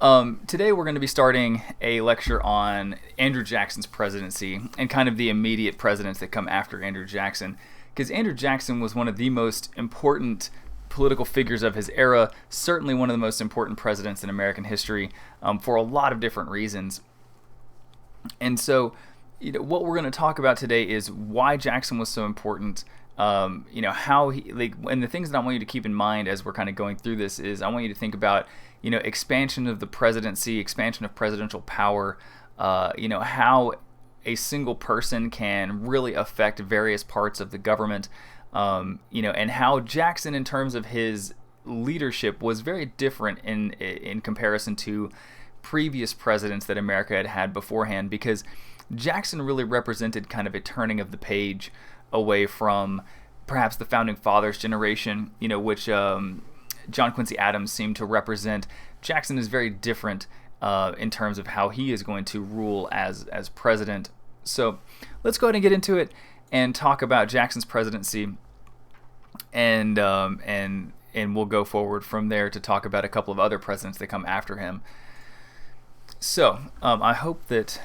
Today we're going to be starting a lecture on Andrew Jackson's presidency and kind of the immediate presidents that come after Andrew Jackson, because Andrew Jackson was one of the most important political figures of his era, certainly one of the most important presidents in American history, for a lot of different reasons. And so, what we're going to talk about today is why Jackson was so important. How he, and the things that I want you to keep in mind as we're kind of going through this is I want you to think about, expansion of the presidency, expansion of presidential power, how a single person can really affect various parts of the government, and how Jackson, in terms of his leadership, was very different in comparison to previous presidents that America had had beforehand, because Jackson really represented kind of a turning of the page away from perhaps the Founding Fathers generation, which John Quincy Adams seemed to represent. Jackson is very different in terms of how he is going to rule as president. So let's go ahead and get into it and talk about Jackson's presidency, and we'll go forward from there to talk about a couple of other presidents that come after him. So I hope that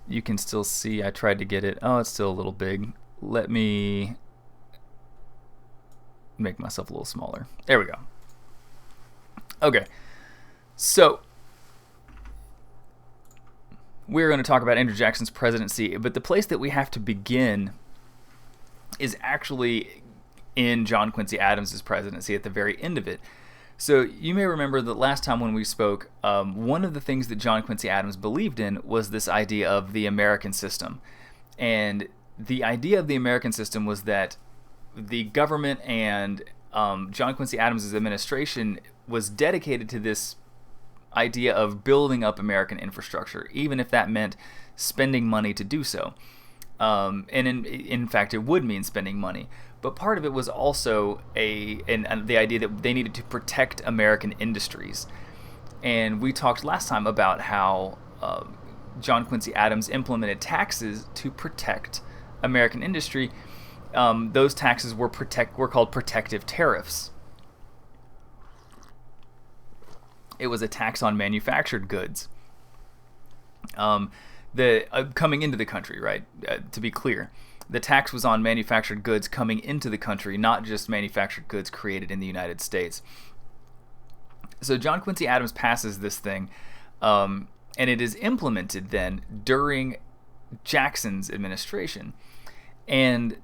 you can still see. I tried to get it. Oh, it's still a little big. Let me make myself a little smaller. There we go. Okay. So we're going to talk about Andrew Jackson's presidency, but the place that we have to begin is actually in John Quincy Adams' presidency at the very end of it. So you may remember that last time when we spoke, one of the things that John Quincy Adams believed in was this idea of the American system. And the idea of the American system was that the government and John Quincy Adams' administration was dedicated to this idea of building up American infrastructure, even if that meant spending money to do so. And in fact, it would mean spending money. But part of it was also the idea that they needed to protect American industries. And we talked last time about how John Quincy Adams implemented taxes to protect American industry. Those taxes were called protective tariffs. It was a tax on manufactured goods. Coming into the country, right? To be clear, the tax was on manufactured goods coming into the country, not just manufactured goods created in the United States. So John Quincy Adams passes this thing, and it is implemented then during Jackson's administration. And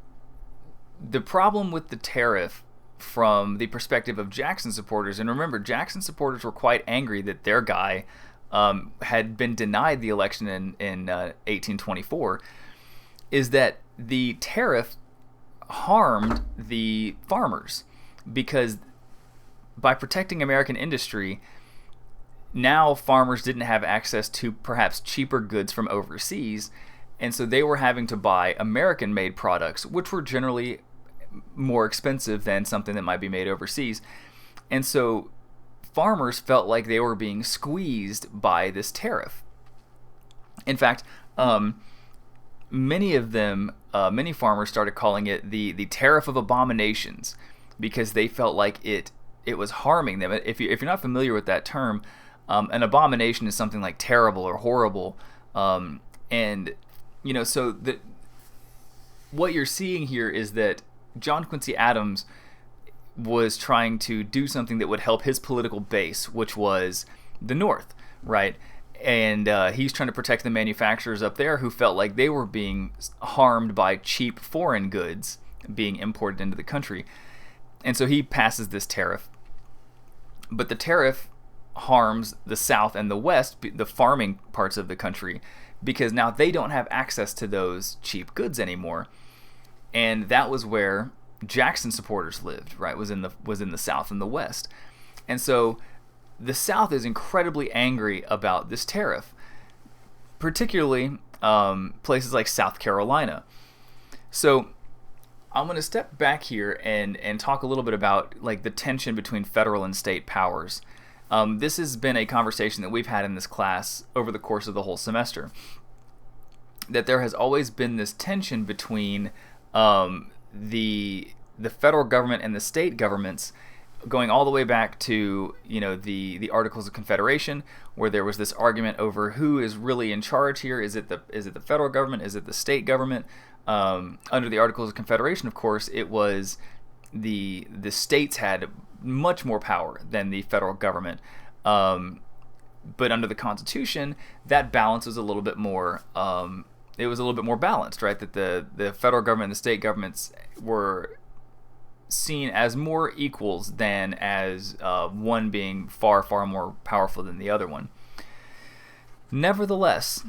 the problem with the tariff from the perspective of Jackson supporters, and remember, Jackson supporters were quite angry that their guy had been denied the election in 1824, is that the tariff harmed the farmers, because by protecting American industry, now farmers didn't have access to perhaps cheaper goods from overseas, and so they were having to buy American-made products, which were generally more expensive than something that might be made overseas. And so farmers felt like they were being squeezed by this tariff. In fact, many farmers started calling it the tariff of abominations, because they felt like it was harming them. If you're not familiar with that term, an abomination is something like terrible or horrible, so what you're seeing here is that John Quincy Adams was trying to do something that would help his political base, which was the North, right? And he's trying to protect the manufacturers up there who felt like they were being harmed by cheap foreign goods being imported into the country. And so he passes this tariff. But the tariff harms the South and the West, the farming parts of the country, because now they don't have access to those cheap goods anymore. And that was where Jackson supporters lived, right? Was in the South and the West. And so the South is incredibly angry about this tariff, particularly places like South Carolina. So I'm going to step back here and talk a little bit about the tension between federal and state powers. This has been a conversation that we've had in this class over the course of the whole semester, that there has always been this tension between the federal government and the state governments going all the way back to the Articles of Confederation, where there was this argument over who is really in charge here. Is it the federal government? Is it the state government? Under the Articles of Confederation, of course, it was the states had much more power than the federal government. But under the Constitution, that balance was a little bit more. It was a little bit more balanced, right? That the federal government and the state governments were seen as more equals than as one being far, far more powerful than the other one. Nevertheless,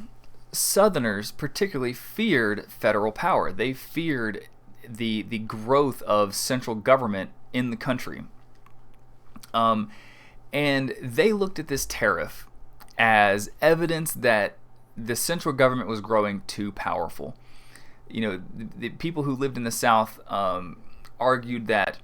Southerners particularly feared federal power. They feared the growth of central government in the country. And they looked at this tariff as evidence that the central government was growing too powerful. The people who lived in the South argued that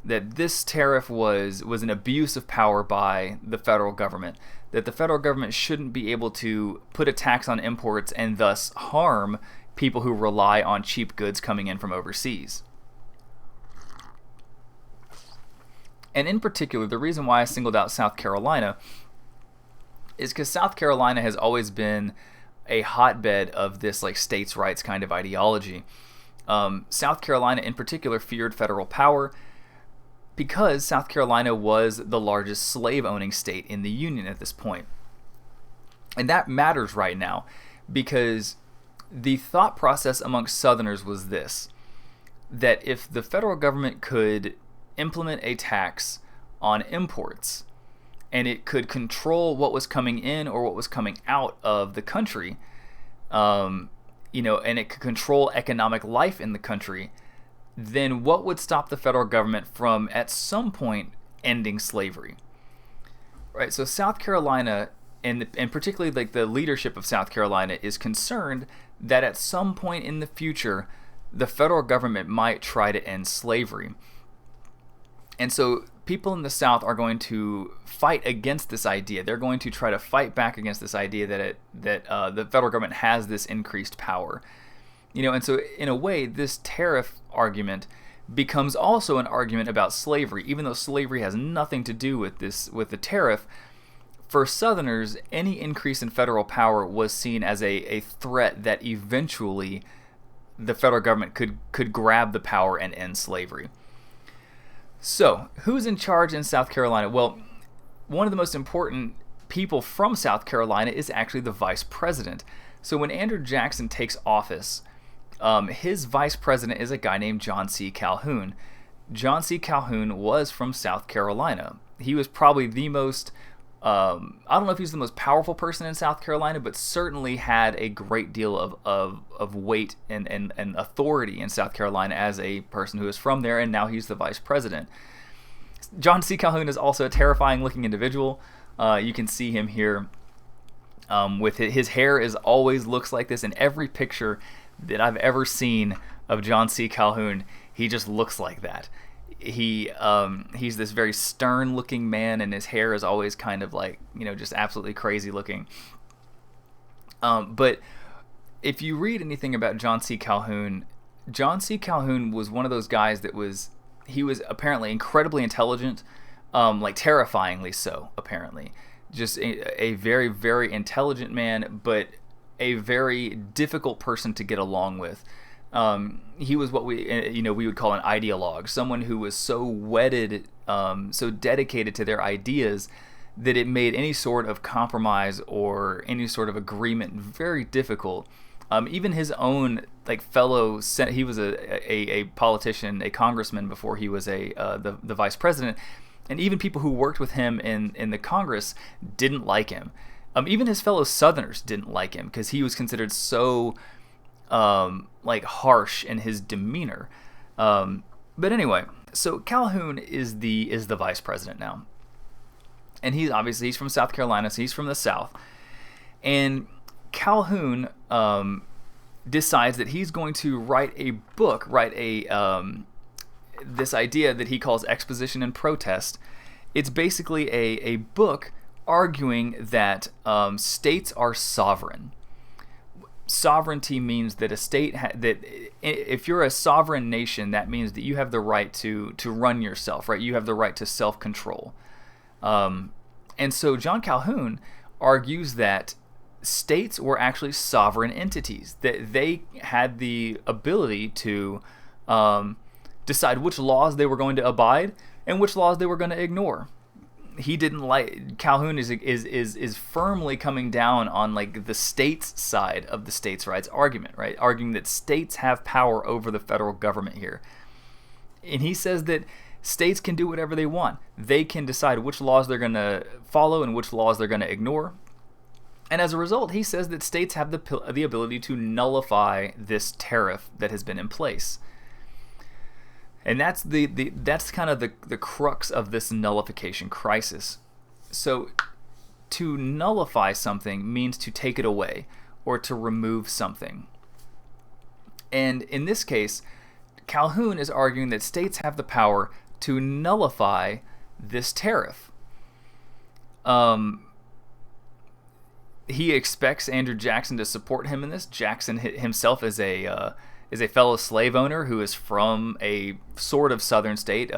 this tariff was an abuse of power by the federal government, that the federal government shouldn't be able to put a tax on imports and thus harm people who rely on cheap goods coming in from overseas. And in particular, the reason why I singled out South Carolina is because South Carolina has always been a hotbed of this like states' rights kind of ideology. South Carolina in particular feared federal power because South Carolina was the largest slave-owning state in the Union at this point. And that matters right now because the thought process amongst Southerners was this, that if the federal government could implement a tax on imports and it could control what was coming in or what was coming out of the country, and it could control economic life in the country, then what would stop the federal government from at some point ending slavery? Right. So South Carolina, and particularly like the leadership of South Carolina, is concerned that at some point in the future the federal government might try to end slavery. And so people in the South are going to fight against this idea. They're going to try to fight back against this idea that the federal government has this increased power. And so in a way, this tariff argument becomes also an argument about slavery, even though slavery has nothing to do with the tariff. For Southerners, any increase in federal power was seen as a threat that eventually the federal government could grab the power and end slavery. So, who's in charge in South Carolina? Well, one of the most important people from South Carolina is actually the vice president. So when Andrew Jackson takes office, his vice president is a guy named John C. Calhoun. John C. Calhoun was from South Carolina. He was probably the most, I don't know if he's the most powerful person in South Carolina, but certainly had a great deal of weight and authority in South Carolina as a person who is from there, and now he's the vice president. John C. Calhoun is also a terrifying looking individual. You can see him here with his hair is always looks like this. In every picture that I've ever seen of John C. Calhoun, he just looks like that. He's this very stern looking man, and his hair is always kind of like, just absolutely crazy looking. But if you read anything about John C. Calhoun was one of those guys he was apparently incredibly intelligent, like terrifyingly so, apparently. Just a very, very intelligent man, but a very difficult person to get along with. He was what we would call an ideologue, someone who was so wedded, so dedicated to their ideas that it made any sort of compromise or any sort of agreement very difficult. Even his own fellow, he was a politician, a congressman before he was the vice president, and even people who worked with him in the Congress didn't like him. Even his fellow Southerners didn't like him because he was considered so harsh in his demeanor. But anyway, so Calhoun is the vice president now, and he's from South Carolina, so he's from the South, and Calhoun decides that he's going to write this idea that he calls Exposition and Protest. It's basically a book arguing that states are sovereign. sovereignty means that a state that if you're a sovereign nation, that means that you have the right to run yourself, right? You have the right to self-control. And so John Calhoun argues that states were actually sovereign entities, that they had the ability to decide which laws they were going to abide and which laws they were going to ignore. He didn't like Calhoun is firmly coming down on like the states' side of the states' rights argument, right? Arguing that states have power over the federal government here. And he says that states can do whatever they want. They can decide which laws they're going to follow and which laws they're going to ignore. And as a result, he says that states have the ability to nullify this tariff that has been in place. And that's that's kind of the crux of this nullification crisis. So to nullify something means to take it away or to remove something. And in this case, Calhoun is arguing that states have the power to nullify this tariff. He expects Andrew Jackson to support him in this. Jackson himself is a fellow slave owner who is from a sort of southern state.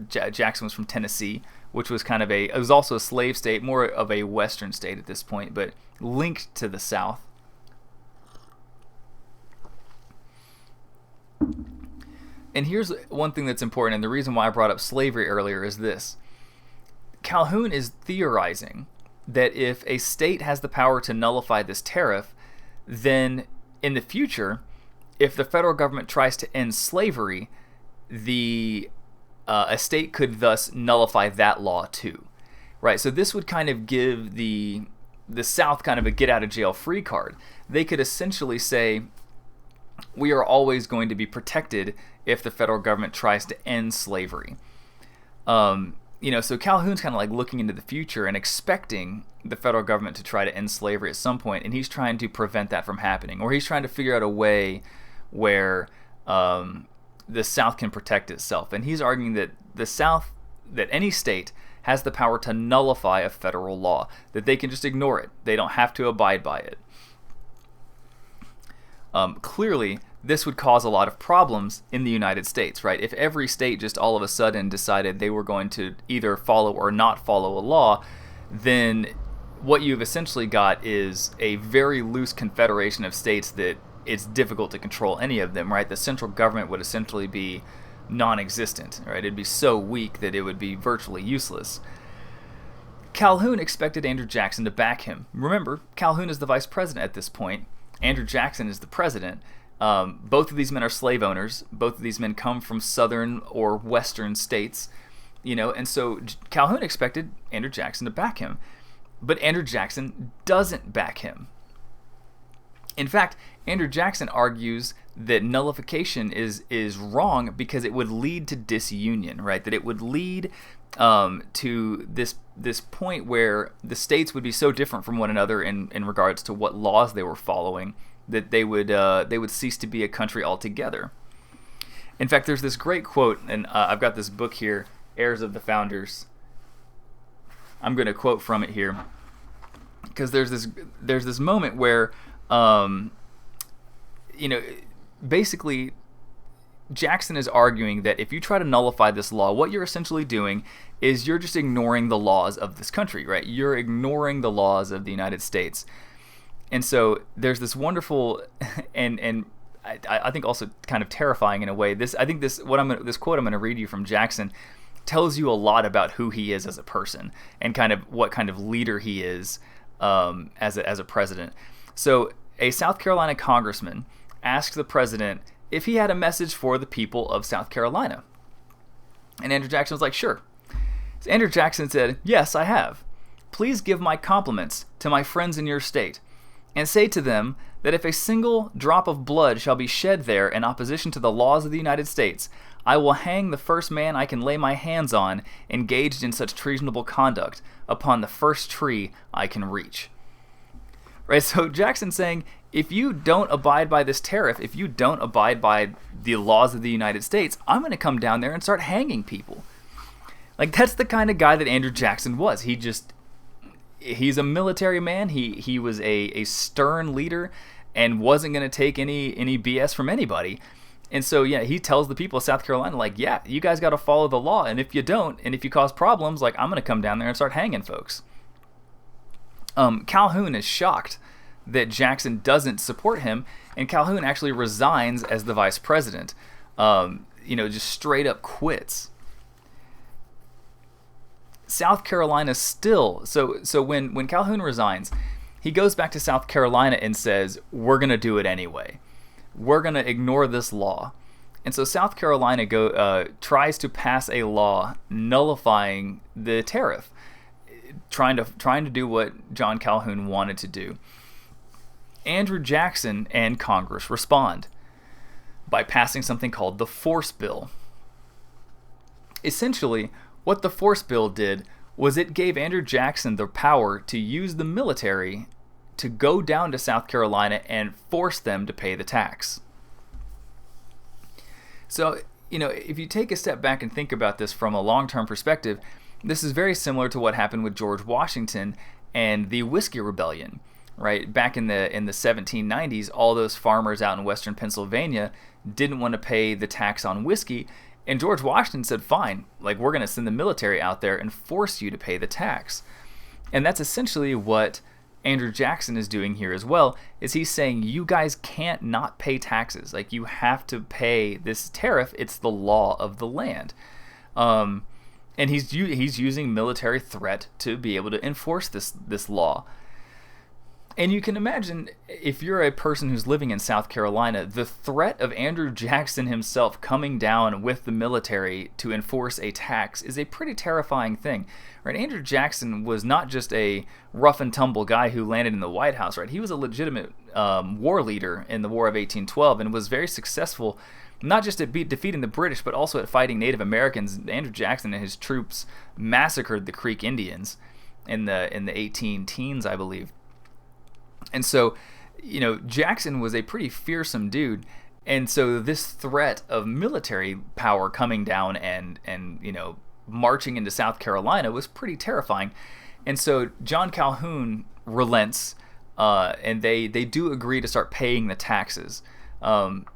Jackson was from Tennessee, which was it was also a slave state, more of a western state at this point, but linked to the South. And here's one thing that's important, and the reason why I brought up slavery earlier is this. Calhoun is theorizing that if a state has the power to nullify this tariff, then in the future, if the federal government tries to end slavery, a state could thus nullify that law too, right? So this would kind of give the South kind of a get-out-of-jail-free card. They could essentially say, we are always going to be protected if the federal government tries to end slavery. So Calhoun's kind of like looking into the future and expecting the federal government to try to end slavery at some point, and he's trying to prevent that from happening, or he's trying to figure out a way where the South can protect itself. And he's arguing that that any state has the power to nullify a federal law, that they can just ignore it. They don't have to abide by it. Clearly, this would cause a lot of problems in the United States, right? If every state just all of a sudden decided they were going to either follow or not follow a law, then what you've essentially got is a very loose confederation of states that it's difficult to control any of them, right? The central government would essentially be non-existent, right? It'd be so weak that it would be virtually useless. Calhoun expected Andrew Jackson to back him. Remember, Calhoun is the vice president at this point. Andrew Jackson is the president. Both of these men are slave owners. Both of these men come from southern or western states, and so Calhoun expected Andrew Jackson to back him. But Andrew Jackson doesn't back him. In fact, Andrew Jackson argues that nullification is wrong because it would lead to disunion, right? That it would lead to this point where the states would be so different from one another in regards to what laws they were following that they would cease to be a country altogether. In fact, there's this great quote, and I've got this book here, Heirs of the Founders. I'm going to quote from it here because there's this moment where basically Jackson is arguing that if you try to nullify this law, what you're essentially doing is you're just ignoring the laws of this country, right? You're ignoring the laws of the United States. And so there's this wonderful and I think also kind of terrifying in a way. This quote I'm going to read you from Jackson tells you a lot about who he is as a person and kind of what kind of leader he is as a president. So a South Carolina congressman asked the president if he had a message for the people of South Carolina. And Andrew Jackson was like, sure. So Andrew Jackson said, yes, I have. Please give my compliments to my friends in your state and say to them that if a single drop of blood shall be shed there in opposition to the laws of the United States, I will hang the first man I can lay my hands on engaged in such treasonable conduct upon the first tree I can reach. Right, so Jackson's saying, if you don't abide by this tariff, if you don't abide by the laws of the United States, I'm going to come down there and start hanging people. Like, that's the kind of guy that Andrew Jackson was. He's a military man. He was a stern leader, and wasn't going to take any BS from anybody. And so, yeah, he tells the people of South Carolina, like, yeah, you guys got to follow the law. And if you don't, and if you cause problems, like, I'm going to come down there and start hanging folks. Calhoun is shocked that Jackson doesn't support him, and Calhoun actually resigns as the vice president. Just straight up quits. South Carolina still, so when Calhoun resigns, he goes back to South Carolina and says, we're going to do it anyway. We're going to ignore this law. And so South Carolina tries to pass a law nullifying the tariff, trying to do what John Calhoun wanted to do. Andrew Jackson and Congress respond by passing something called the Force Bill. Essentially, what the Force Bill did was it gave Andrew Jackson the power to use the military to go down to South Carolina and force them to pay the tax. So, if you take a step back and think about this from a long-term perspective, this is very similar to what happened with George Washington and the Whiskey Rebellion, right? Back in the 1790s, all those farmers out in western Pennsylvania didn't want to pay the tax on whiskey, and George Washington said, fine, like, we're going to send the military out there and force you to pay the tax. And that's essentially what Andrew Jackson is doing here as well, is he's saying, you guys can't not pay taxes. Like, you have to pay this tariff. It's the law of the land. And he's using military threat to be able to enforce this law. And you can imagine, if you're a person who's living in South Carolina, the threat of Andrew Jackson himself coming down with the military to enforce a tax is a pretty terrifying thing. Right? Andrew Jackson was not just a rough and tumble guy who landed in the White House. Right? He was a legitimate war leader in the War of 1812 and was very successful, not just at defeating the British, but also at fighting Native Americans. Andrew Jackson and his troops massacred the Creek Indians in the 18-teens, I believe. And so, Jackson was a pretty fearsome dude. And so this threat of military power coming down and marching into South Carolina was pretty terrifying. And so John Calhoun relents, and they do agree to start paying the taxes.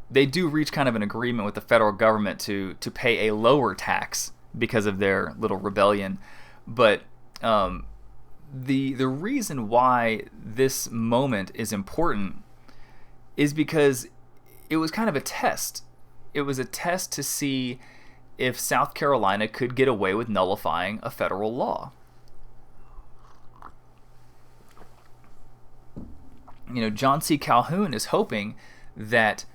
They do reach kind of an agreement with the federal government to pay a lower tax because of their little rebellion. But the reason why this moment is important is because it was kind of a test. It was a test to see if South Carolina could get away with nullifying a federal law. John C. Calhoun is hoping that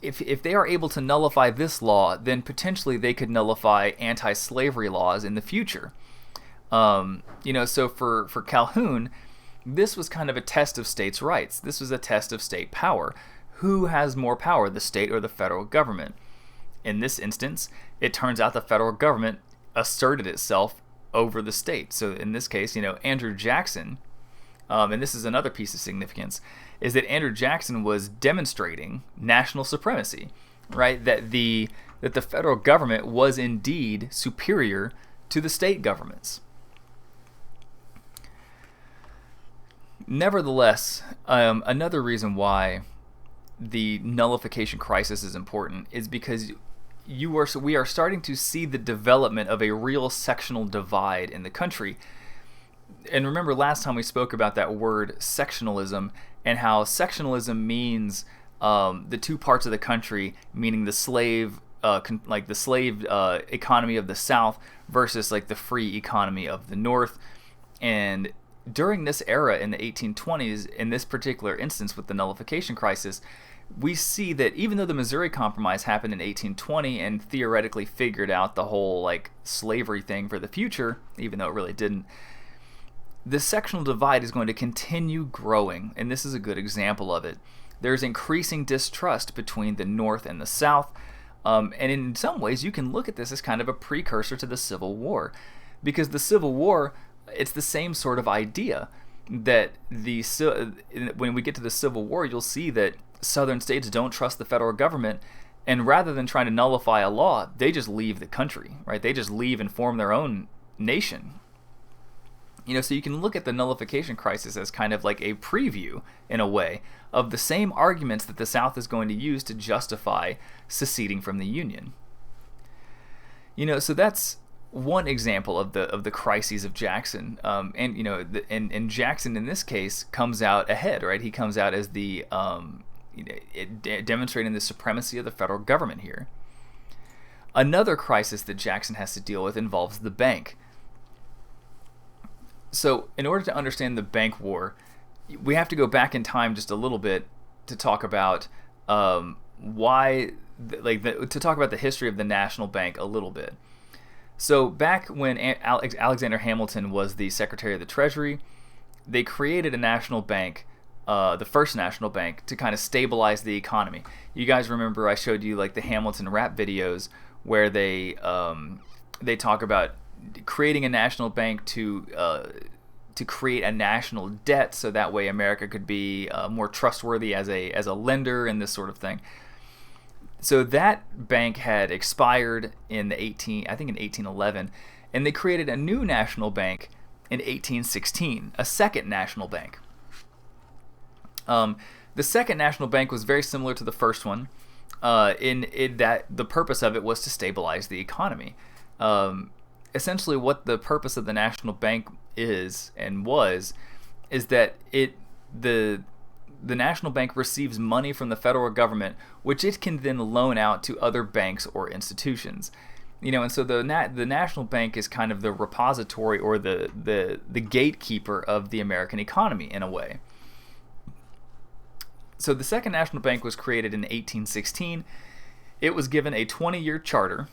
if they are able to nullify this law, then potentially they could nullify anti-slavery laws in the future. So for Calhoun, this was kind of a test of states' rights. This was a test of state power. Who has more power, the state or the federal government? In this instance, it turns out the federal government asserted itself over the state. So in this case, Andrew Jackson, and this is another piece of significance, is that Andrew Jackson was demonstrating national supremacy, right? That the federal government was indeed superior to the state governments. Nevertheless, another reason why the nullification crisis is important is because we are starting to see the development of a real sectional divide in the country. And remember last time we spoke about that word sectionalism and how sectionalism means the two parts of the country, meaning the slave economy of the South versus like the free economy of the North. And during this era in the 1820s, in this particular instance with the nullification crisis, we see that even though the Missouri Compromise happened in 1820 and theoretically figured out the whole like slavery thing for the future, even though it really didn't, the sectional divide is going to continue growing, and this is a good example of it. There's increasing distrust between the North and the South, and in some ways you can look at this as kind of a precursor to the Civil War, because the Civil War, it's the same sort of idea that when we get to the Civil War, you'll see that Southern states don't trust the federal government, and rather than trying to nullify a law, they just leave the country, right? They just leave and form their own nation. So you can look at the nullification crisis as kind of like a preview, in a way, of the same arguments that the South is going to use to justify seceding from the Union. So that's one example of the crises of Jackson, and Jackson in this case comes out ahead, right? He comes out as the demonstrating the supremacy of the federal government here. Another crisis that Jackson has to deal with involves the bank. So, in order to understand the bank war, we have to go back in time just a little bit to talk about to talk about the history of the national bank a little bit. So, back when Alexander Hamilton was the Secretary of the Treasury, they created a national bank, the first national bank, to kind of stabilize the economy. You guys remember I showed you like the Hamilton rap videos where they talk about creating a national bank to create a national debt, so that way America could be more trustworthy as a lender and this sort of thing. So that bank had expired in 1811, and they created a new national bank in 1816, a second national bank. The second national bank was very similar to the first one, in that the purpose of it was to stabilize the economy. Essentially, what the purpose of the national bank is that the national bank receives money from the federal government, which it can then loan out to other banks or institutions. And so the national bank is kind of the repository or the gatekeeper of the American economy in a way. So the second national bank was created in 1816. It was given a 20-year charter,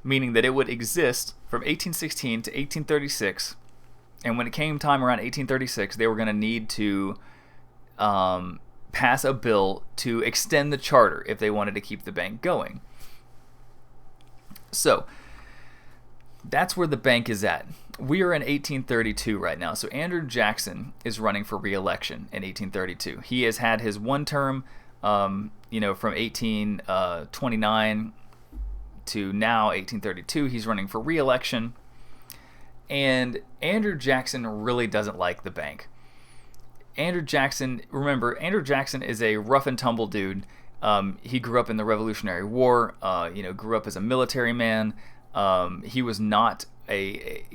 meaning that it would exist from 1816 to 1836. And when it came time around 1836, they were going to need to pass a bill to extend the charter if they wanted to keep the bank going. So that's where the bank is at. We are in 1832 right now. So Andrew Jackson is running for re-election in 1832. He has had his one term, from 1829 to now 1832. He's running for re-election. And Andrew Jackson really doesn't like the bank. Andrew Jackson is a rough and tumble dude. He grew up in the Revolutionary War, grew up as a military man. He was not a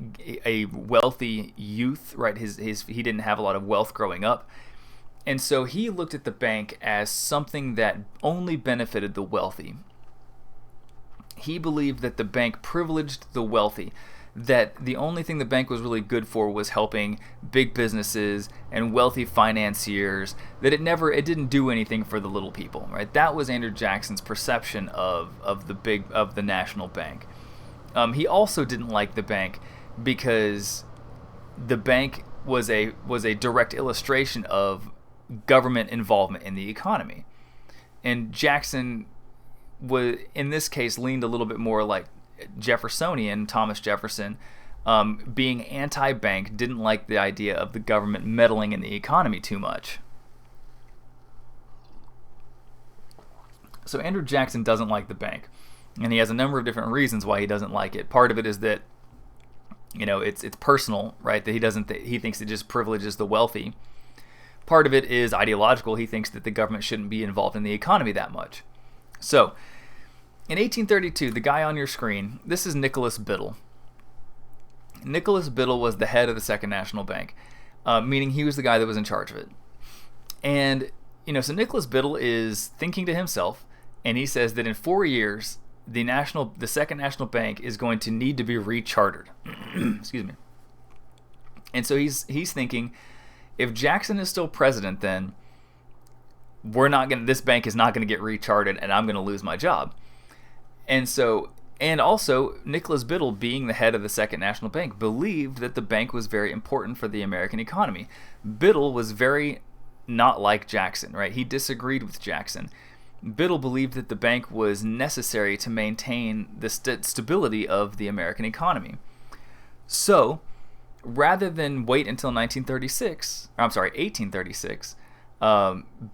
wealthy youth, right? He didn't have a lot of wealth growing up. And so he looked at the bank as something that only benefited the wealthy. He believed that the bank privileged the wealthy, that the only thing the bank was really good for was helping big businesses and wealthy financiers, that it didn't do anything for the little people, right? That was Andrew Jackson's perception of the national bank. He also didn't like the bank because the bank was a direct illustration of government involvement in the economy. And Jackson in this case leaned a little bit more like Jeffersonian, Thomas Jefferson, being anti-bank, didn't like the idea of the government meddling in the economy too much. So Andrew Jackson doesn't like the bank, and he has a number of different reasons why he doesn't like it. Part of it is that, it's personal, right? That he thinks it just privileges the wealthy. Part of it is ideological. He thinks that the government shouldn't be involved in the economy that much. So, in 1832, the guy on your screen, this is Nicholas Biddle. Nicholas Biddle was the head of the Second National Bank, meaning he was the guy that was in charge of it. And, so Nicholas Biddle is thinking to himself, and he says that in 4 years, the Second National Bank is going to need to be rechartered. Excuse me. And so he's thinking, if Jackson is still president, then this bank is not going to get rechartered, and I'm going to lose my job. And also, Nicholas Biddle, being the head of the Second National Bank, believed that the bank was very important for the American economy. Biddle was very not like Jackson, right? He disagreed with Jackson. Biddle believed that the bank was necessary to maintain the stability of the American economy. So, rather than wait until 1836,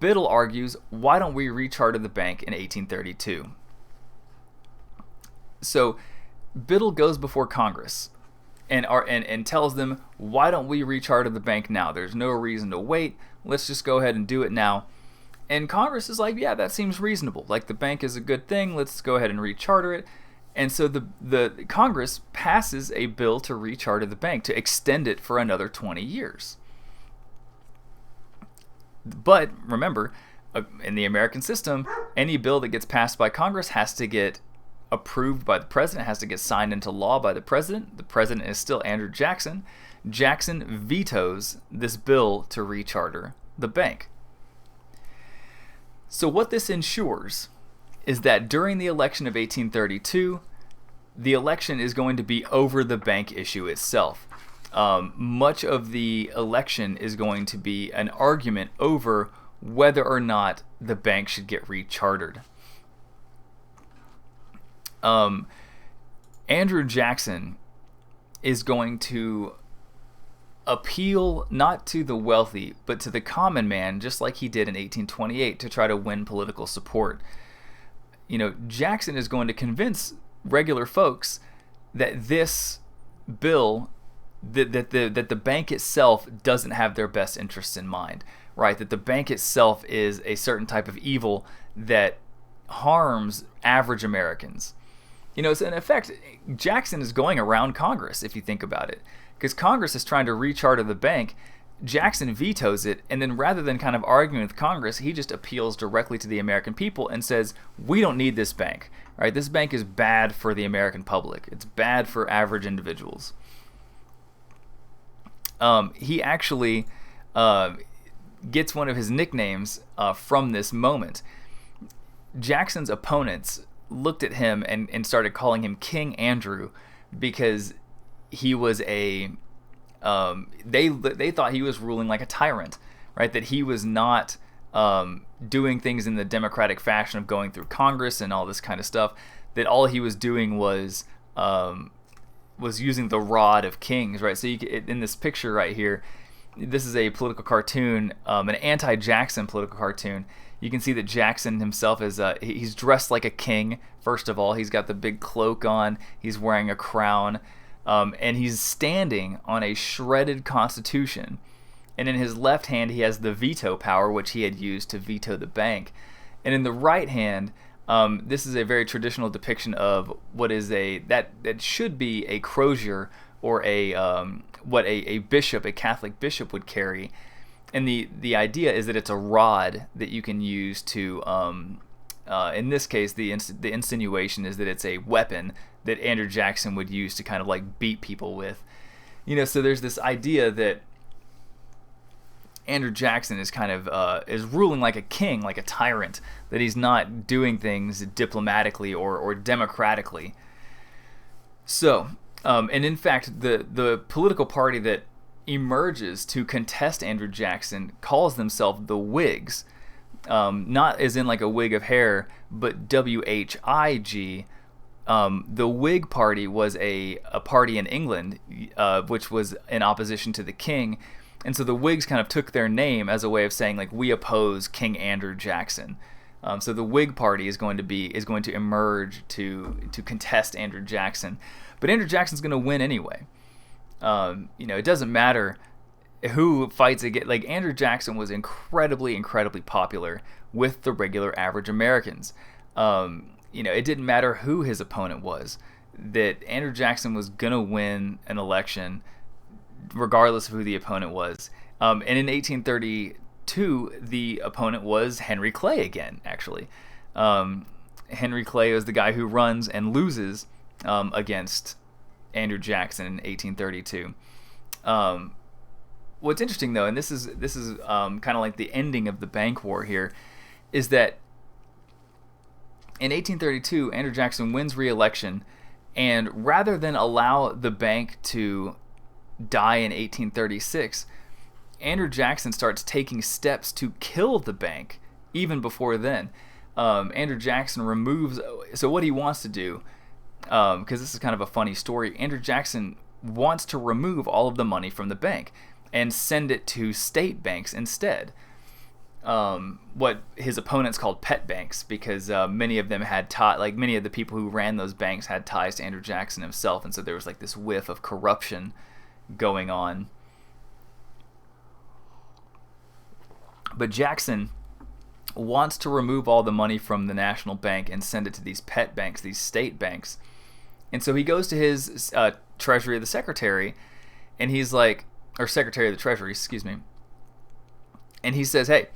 Biddle argues, why don't we recharter the bank in 1832? So, Biddle goes before Congress, and tells them, why don't we recharter the bank now? There's no reason to wait. Let's just go ahead and do it now. And Congress is like, yeah, that seems reasonable. Like, the bank is a good thing. Let's go ahead and recharter it. And so the Congress passes a bill to recharter the bank, to extend it for another 20 years. But remember, in the American system, any bill that gets passed by Congress has to get approved by the president, has to get signed into law by the president. The president is still Andrew Jackson. Jackson vetoes this bill to recharter the bank. So what this ensures is that during the election of 1832, the election is going to be over the bank issue itself. Much of the election is going to be an argument over whether or not the bank should get rechartered. Andrew Jackson is going to appeal not to the wealthy, but to the common man, just like he did in 1828, to try to win political support. Jackson is going to convince regular folks that this bill, that the bank itself doesn't have their best interests in mind, right? That the bank itself is a certain type of evil that harms average Americans. So in effect, Jackson is going around Congress, if you think about it, because Congress is trying to recharter the bank. Jackson vetoes it, and then rather than kind of arguing with Congress, he just appeals directly to the American people and says, we don't need this bank, right? This bank is bad for the American public. It's bad for average individuals. He actually gets one of his nicknames from this moment. Jackson's opponents looked at him and started calling him King Andrew, because he was they thought he was ruling like a tyrant, right? That he was not doing things in the democratic fashion of going through Congress and all this kind of stuff. That all he was doing was using the rod of kings, right? So in this picture right here, this is a political cartoon, an anti-Jackson political cartoon. You can see that Jackson himself he's dressed like a king. First of all, he's got the big cloak on. He's wearing a crown. And he's standing on a shredded Constitution. And in his left hand, he has the veto power, which he had used to veto the bank. And in the right hand, this is a very traditional depiction of what is that should be a crozier, or what a bishop, a Catholic bishop, would carry. And the idea is that it's a rod that you can use to, in this case, the insinuation is that it's a weapon that Andrew Jackson would use to kind of like beat people with. So there's this idea that Andrew Jackson is kind of is ruling like a king, like a tyrant, that he's not doing things diplomatically or democratically. So, and in fact, the political party that emerges to contest Andrew Jackson calls themselves the Whigs, not as in like a wig of hair, but WHIG. The Whig Party was a party in England, which was in opposition to the king, and so the Whigs kind of took their name as a way of saying, like, we oppose King Andrew Jackson. So the Whig Party is going to emerge to contest Andrew Jackson, but Andrew Jackson's going to win anyway. It doesn't matter who fights against. Like, Andrew Jackson was incredibly popular with the regular average Americans. It didn't matter who his opponent was, that Andrew Jackson was going to win an election regardless of who the opponent was. And in 1832, the opponent was Henry Clay again, actually. Henry Clay is the guy who runs and loses against Andrew Jackson in 1832. What's interesting, though, and this is kind of like the ending of the bank war here, is that in 1832, Andrew Jackson wins re-election, and rather than allow the bank to die in 1836, Andrew Jackson starts taking steps to kill the bank even before then. Andrew Jackson removes. So what he wants to do, because this is kind of a funny story, Andrew Jackson wants to remove all of the money from the bank and send it to state banks instead. what his opponents called pet banks, because many of them had many of the people who ran those banks had ties to Andrew Jackson himself, and so there was like this whiff of corruption going on. But Jackson wants to remove all the money from the national bank and send it to these pet banks, these state banks. And so he goes to his Treasury, the Secretary, and he's like, or Secretary of the Treasury, excuse me, and he says, hey,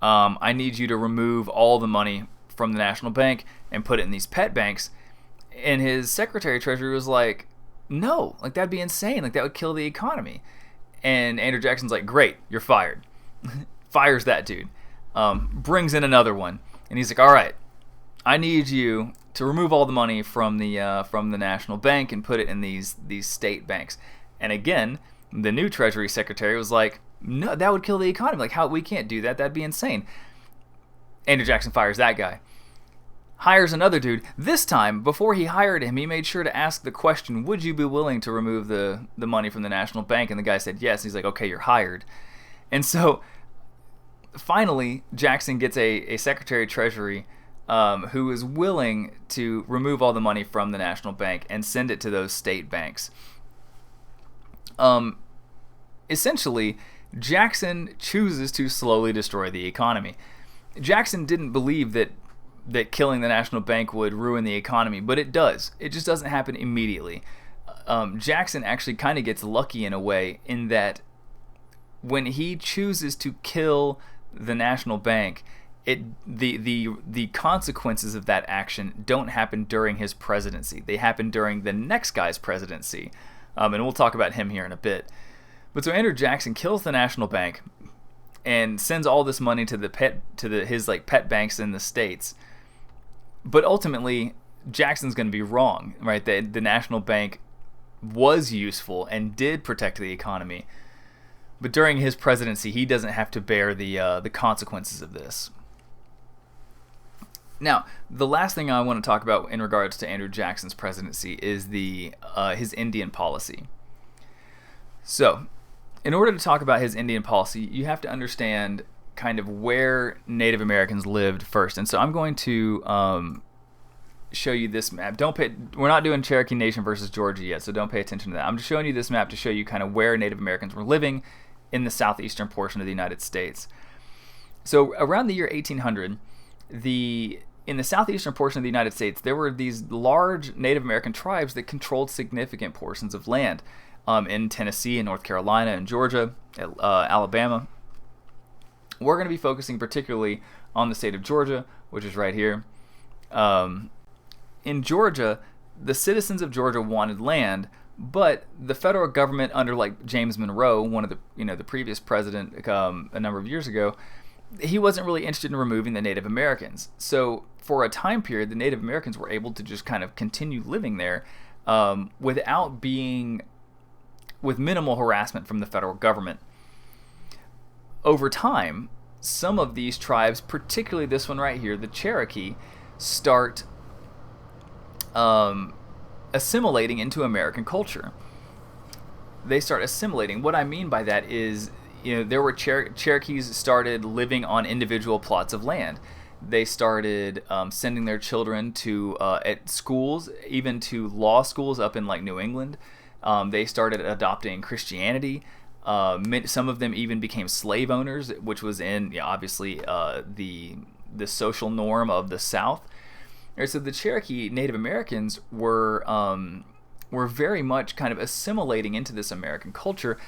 I need you to remove all the money from the national bank and put it in these pet banks. And his Secretary of Treasury was like, no, like that'd be insane, like that would kill the economy. And Andrew Jackson's like, great, you're fired. Fires that dude. Brings in another one, and he's like, all right, I need you to remove all the money from the national bank and put it in these state banks. And again, the new Treasury Secretary was like, no, that would kill the economy. Like, how, we can't do that. That'd be insane. Andrew Jackson fires that guy. Hires another dude. This time, before he hired him, he made sure to ask the question, would you be willing to remove the money from the national bank? And the guy said yes. He's like, okay, you're hired. And so finally, Jackson gets a Secretary of Treasury who is willing to remove all the money from the national bank and send it to those state banks. Essentially, Jackson chooses to slowly destroy the economy. Jackson didn't believe that killing the national bank would ruin the economy, but it does. It just doesn't happen immediately. Jackson actually kind of gets lucky in a way, in that when he chooses to kill the national bank, the consequences of that action don't happen during his presidency. They happen during the next guy's presidency, and we'll talk about him here in a bit. But so Andrew Jackson kills the national bank and sends all this money to his pet banks in the states. But ultimately, Jackson's going to be wrong, right? The national bank was useful and did protect the economy. But during his presidency, he doesn't have to bear the consequences of this. Now, the last thing I want to talk about in regards to Andrew Jackson's presidency is his Indian policy. So, in order to talk about his Indian policy, you have to understand kind of where Native Americans lived first. And so I'm going to show you this map. We're not doing Cherokee Nation versus Georgia yet, so don't pay attention to that. I'm just showing you this map to show you kind of where Native Americans were living in the southeastern portion of the United States. So around the year 1800, in the southeastern portion of the United States, there were these large Native American tribes that controlled significant portions of land in Tennessee and North Carolina and Georgia, Alabama. We're going to be focusing particularly on the state of Georgia, which is right here. In Georgia, the citizens of Georgia wanted land, but the federal government, under James Monroe, one of the previous president a number of years ago, he wasn't really interested in removing the Native Americans. So for a time period, the Native Americans were able to just kind of continue living there with minimal harassment from the federal government. Over time, some of these tribes, particularly this one right here, the Cherokee, start assimilating into American culture. They start assimilating. What I mean by that is, there were Cherokees started living on individual plots of land. They started sending their children to at schools, even to law schools up in New England. They started adopting Christianity. Some of them even became slave owners, which was obviously the social norm of the South. So the Cherokee Native Americans were very much kind of assimilating into this American culture,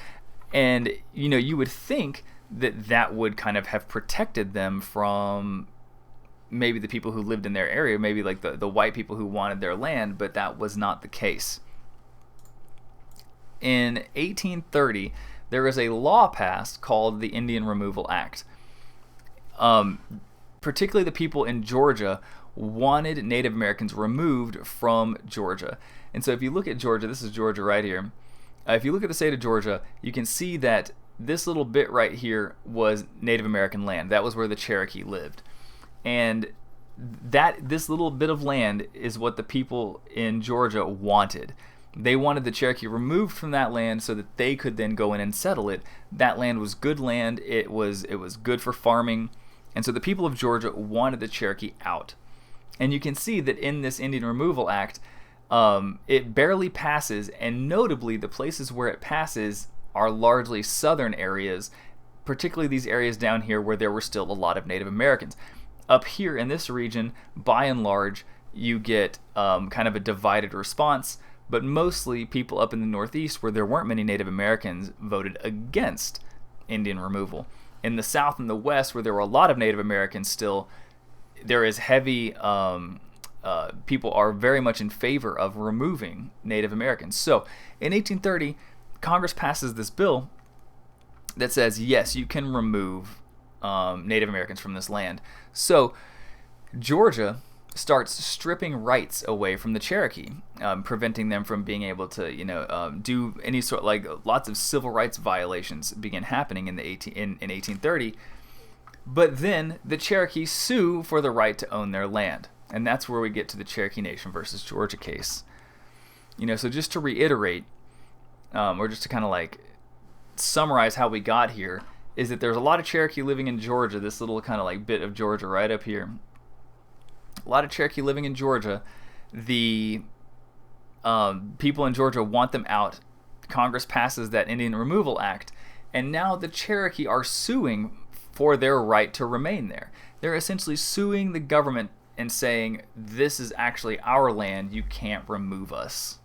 and you would think that would kind of have protected them from maybe the people who lived in their area, maybe the white people who wanted their land, but that was not the case. In 1830, there was a law passed called the Indian Removal Act. Particularly the people in Georgia wanted Native Americans removed from Georgia. And so if you look at Georgia, this is Georgia right here. If you look at the state of Georgia, you can see that this little bit right here was Native American land. That was where the Cherokee lived. And this little bit of land is what the people in Georgia wanted. They wanted the Cherokee removed from that land so that they could then go in and settle it. That land was good land. It was good for farming. And so the people of Georgia wanted the Cherokee out. And you can see that in this Indian Removal Act, it barely passes, and notably the places where it passes are largely southern areas, particularly these areas down here where there were still a lot of Native Americans. Up here in this region, by and large, you get kind of a divided response, but mostly people up in the Northeast, where there weren't many Native Americans, voted against Indian removal. In the South and the West, where there were a lot of Native Americans still, there is heavy, people are very much in favor of removing Native Americans. So in 1830, Congress passes this bill that says, yes, you can remove Native Americans from this land. So Georgia starts stripping rights away from the Cherokee, preventing them from being able to, do any sort, like lots of civil rights violations begin happening in 1830. But then the Cherokee sue for the right to own their land, and that's where we get to the Cherokee Nation versus Georgia case. So just to reiterate, or just to kind of like summarize how we got here, is that there's a lot of Cherokee living in Georgia, this little kind of like bit of Georgia right up here. A lot of Cherokee living in Georgia. The people in Georgia want them out. Congress passes that Indian Removal Act, and now the Cherokee are suing for their right to remain there. They're essentially suing the government and saying, this is actually our land, you can't remove us.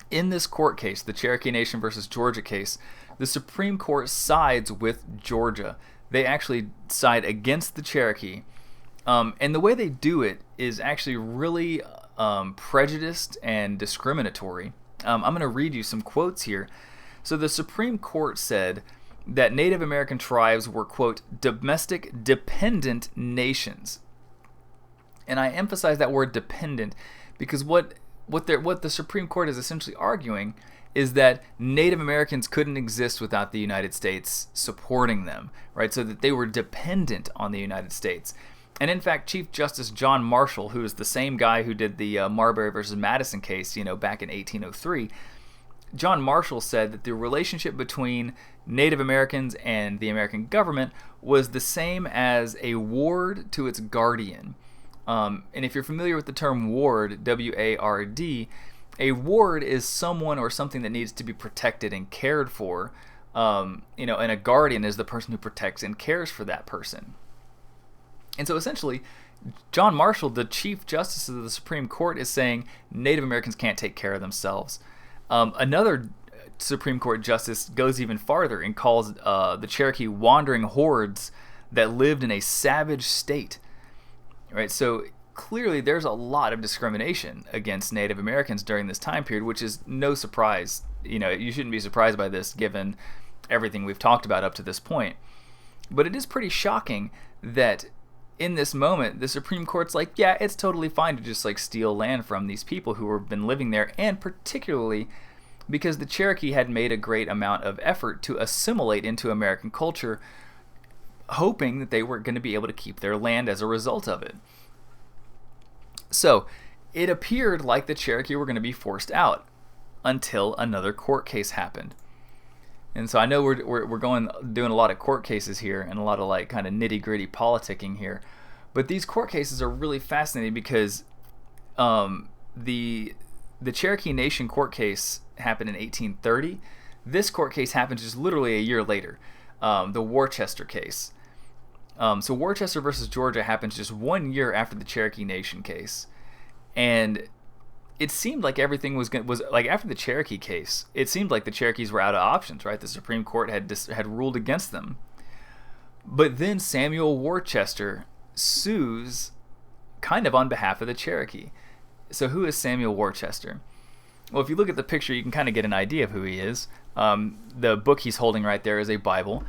In this court case, the Cherokee Nation versus Georgia case, the Supreme Court sides with Georgia. They actually side against the Cherokee. And the way they do it is actually really prejudiced and discriminatory. I'm going to read you some quotes here. So the Supreme Court said that Native American tribes were, quote, domestic dependent nations. And I emphasize that word dependent because what the Supreme Court is essentially arguing is that Native Americans couldn't exist without the United States supporting them, right? So that they were dependent on the United States. And in fact, Chief Justice John Marshall, who is the same guy who did the Marbury versus Madison case, back in 1803, John Marshall said that the relationship between Native Americans and the American government was the same as a ward to its guardian. And if you're familiar with the term ward, W-A-R-D, a ward is someone or something that needs to be protected and cared for, and a guardian is the person who protects and cares for that person. And so essentially, John Marshall, the Chief Justice of the Supreme Court, is saying Native Americans can't take care of themselves. Another Supreme Court justice goes even farther and calls the Cherokee wandering hordes that lived in a savage state. Right, so clearly there's a lot of discrimination against Native Americans during this time period, which is no surprise. You shouldn't be surprised by this given everything we've talked about up to this point. But it is pretty shocking that in this moment, the Supreme Court's like, yeah, it's totally fine to just like steal land from these people who have been living there, and particularly because the Cherokee had made a great amount of effort to assimilate into American culture, hoping that they were going to be able to keep their land as a result of it. So it appeared like the Cherokee were going to be forced out until another court case happened. And so I know we're doing a lot of court cases here and a lot of like kind of nitty gritty politicking here, but these court cases are really fascinating because the Cherokee Nation court case happened in 1830. This court case happened just literally a year later, the Worcester case. So Worcester versus Georgia happens just 1 year after the Cherokee Nation case, and it seemed like everything was like after the Cherokee case. It seemed like the Cherokees were out of options, right? The Supreme Court had ruled against them, but then Samuel Worcester sues, kind of on behalf of the Cherokee. So who is Samuel Worcester? Well, if you look at the picture, you can kind of get an idea of who he is. The book he's holding right there is a Bible.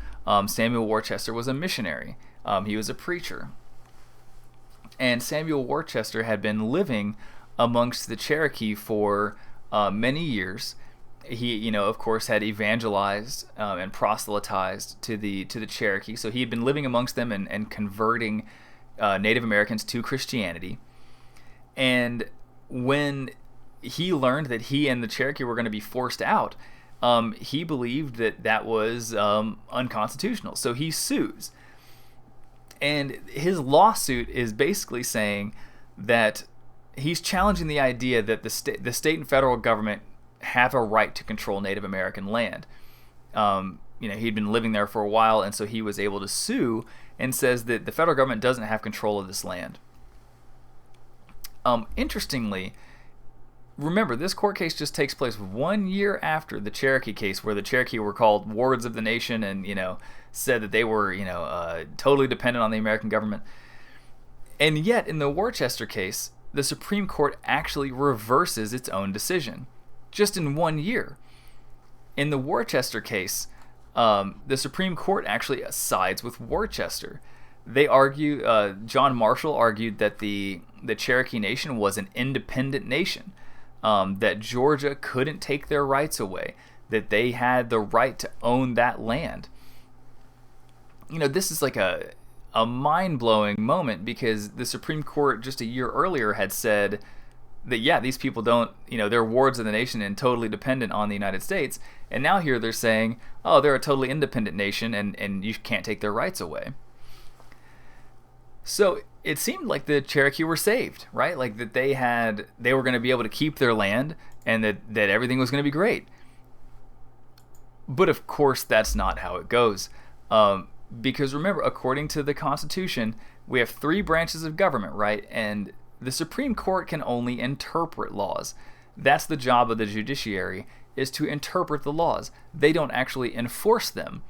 Samuel Worcester was a missionary. He was a preacher. And Samuel Worcester had been living amongst the Cherokee for many years. He, of course, had evangelized and proselytized to the Cherokee. So he had been living amongst them and converting Native Americans to Christianity. And when he learned that he and the Cherokee were going to be forced out, he believed that was unconstitutional. So he sues. And his lawsuit is basically saying that he's challenging the idea that the state and federal government have a right to control Native American land. He'd been living there for a while, and so he was able to sue and says that the federal government doesn't have control of this land. Interestingly, remember, this court case just takes place 1 year after the Cherokee case, where the Cherokee were called wards of the nation and, said that they were, totally dependent on the American government. And yet, in the Worcester case, the Supreme Court actually reverses its own decision, just in 1 year. In the Worcester case, the Supreme Court actually sides with Worcester. They argue, John Marshall argued that the Cherokee Nation was an independent nation, that Georgia couldn't take their rights away, that they had the right to own that land. This is like a mind-blowing moment, because the Supreme Court just a year earlier had said that, yeah, these people don't, they're wards of the nation and totally dependent on the United States. And now here they're saying, oh, they're a totally independent nation and you can't take their rights away. So it seemed like the Cherokee were saved, right? Like that they were going to be able to keep their land and that everything was going to be great. But of course, that's not how it goes. Because remember, according to the Constitution, we have 3 branches of government, right? And the Supreme Court can only interpret laws. That's the job of the judiciary, is to interpret the laws. They don't actually enforce them.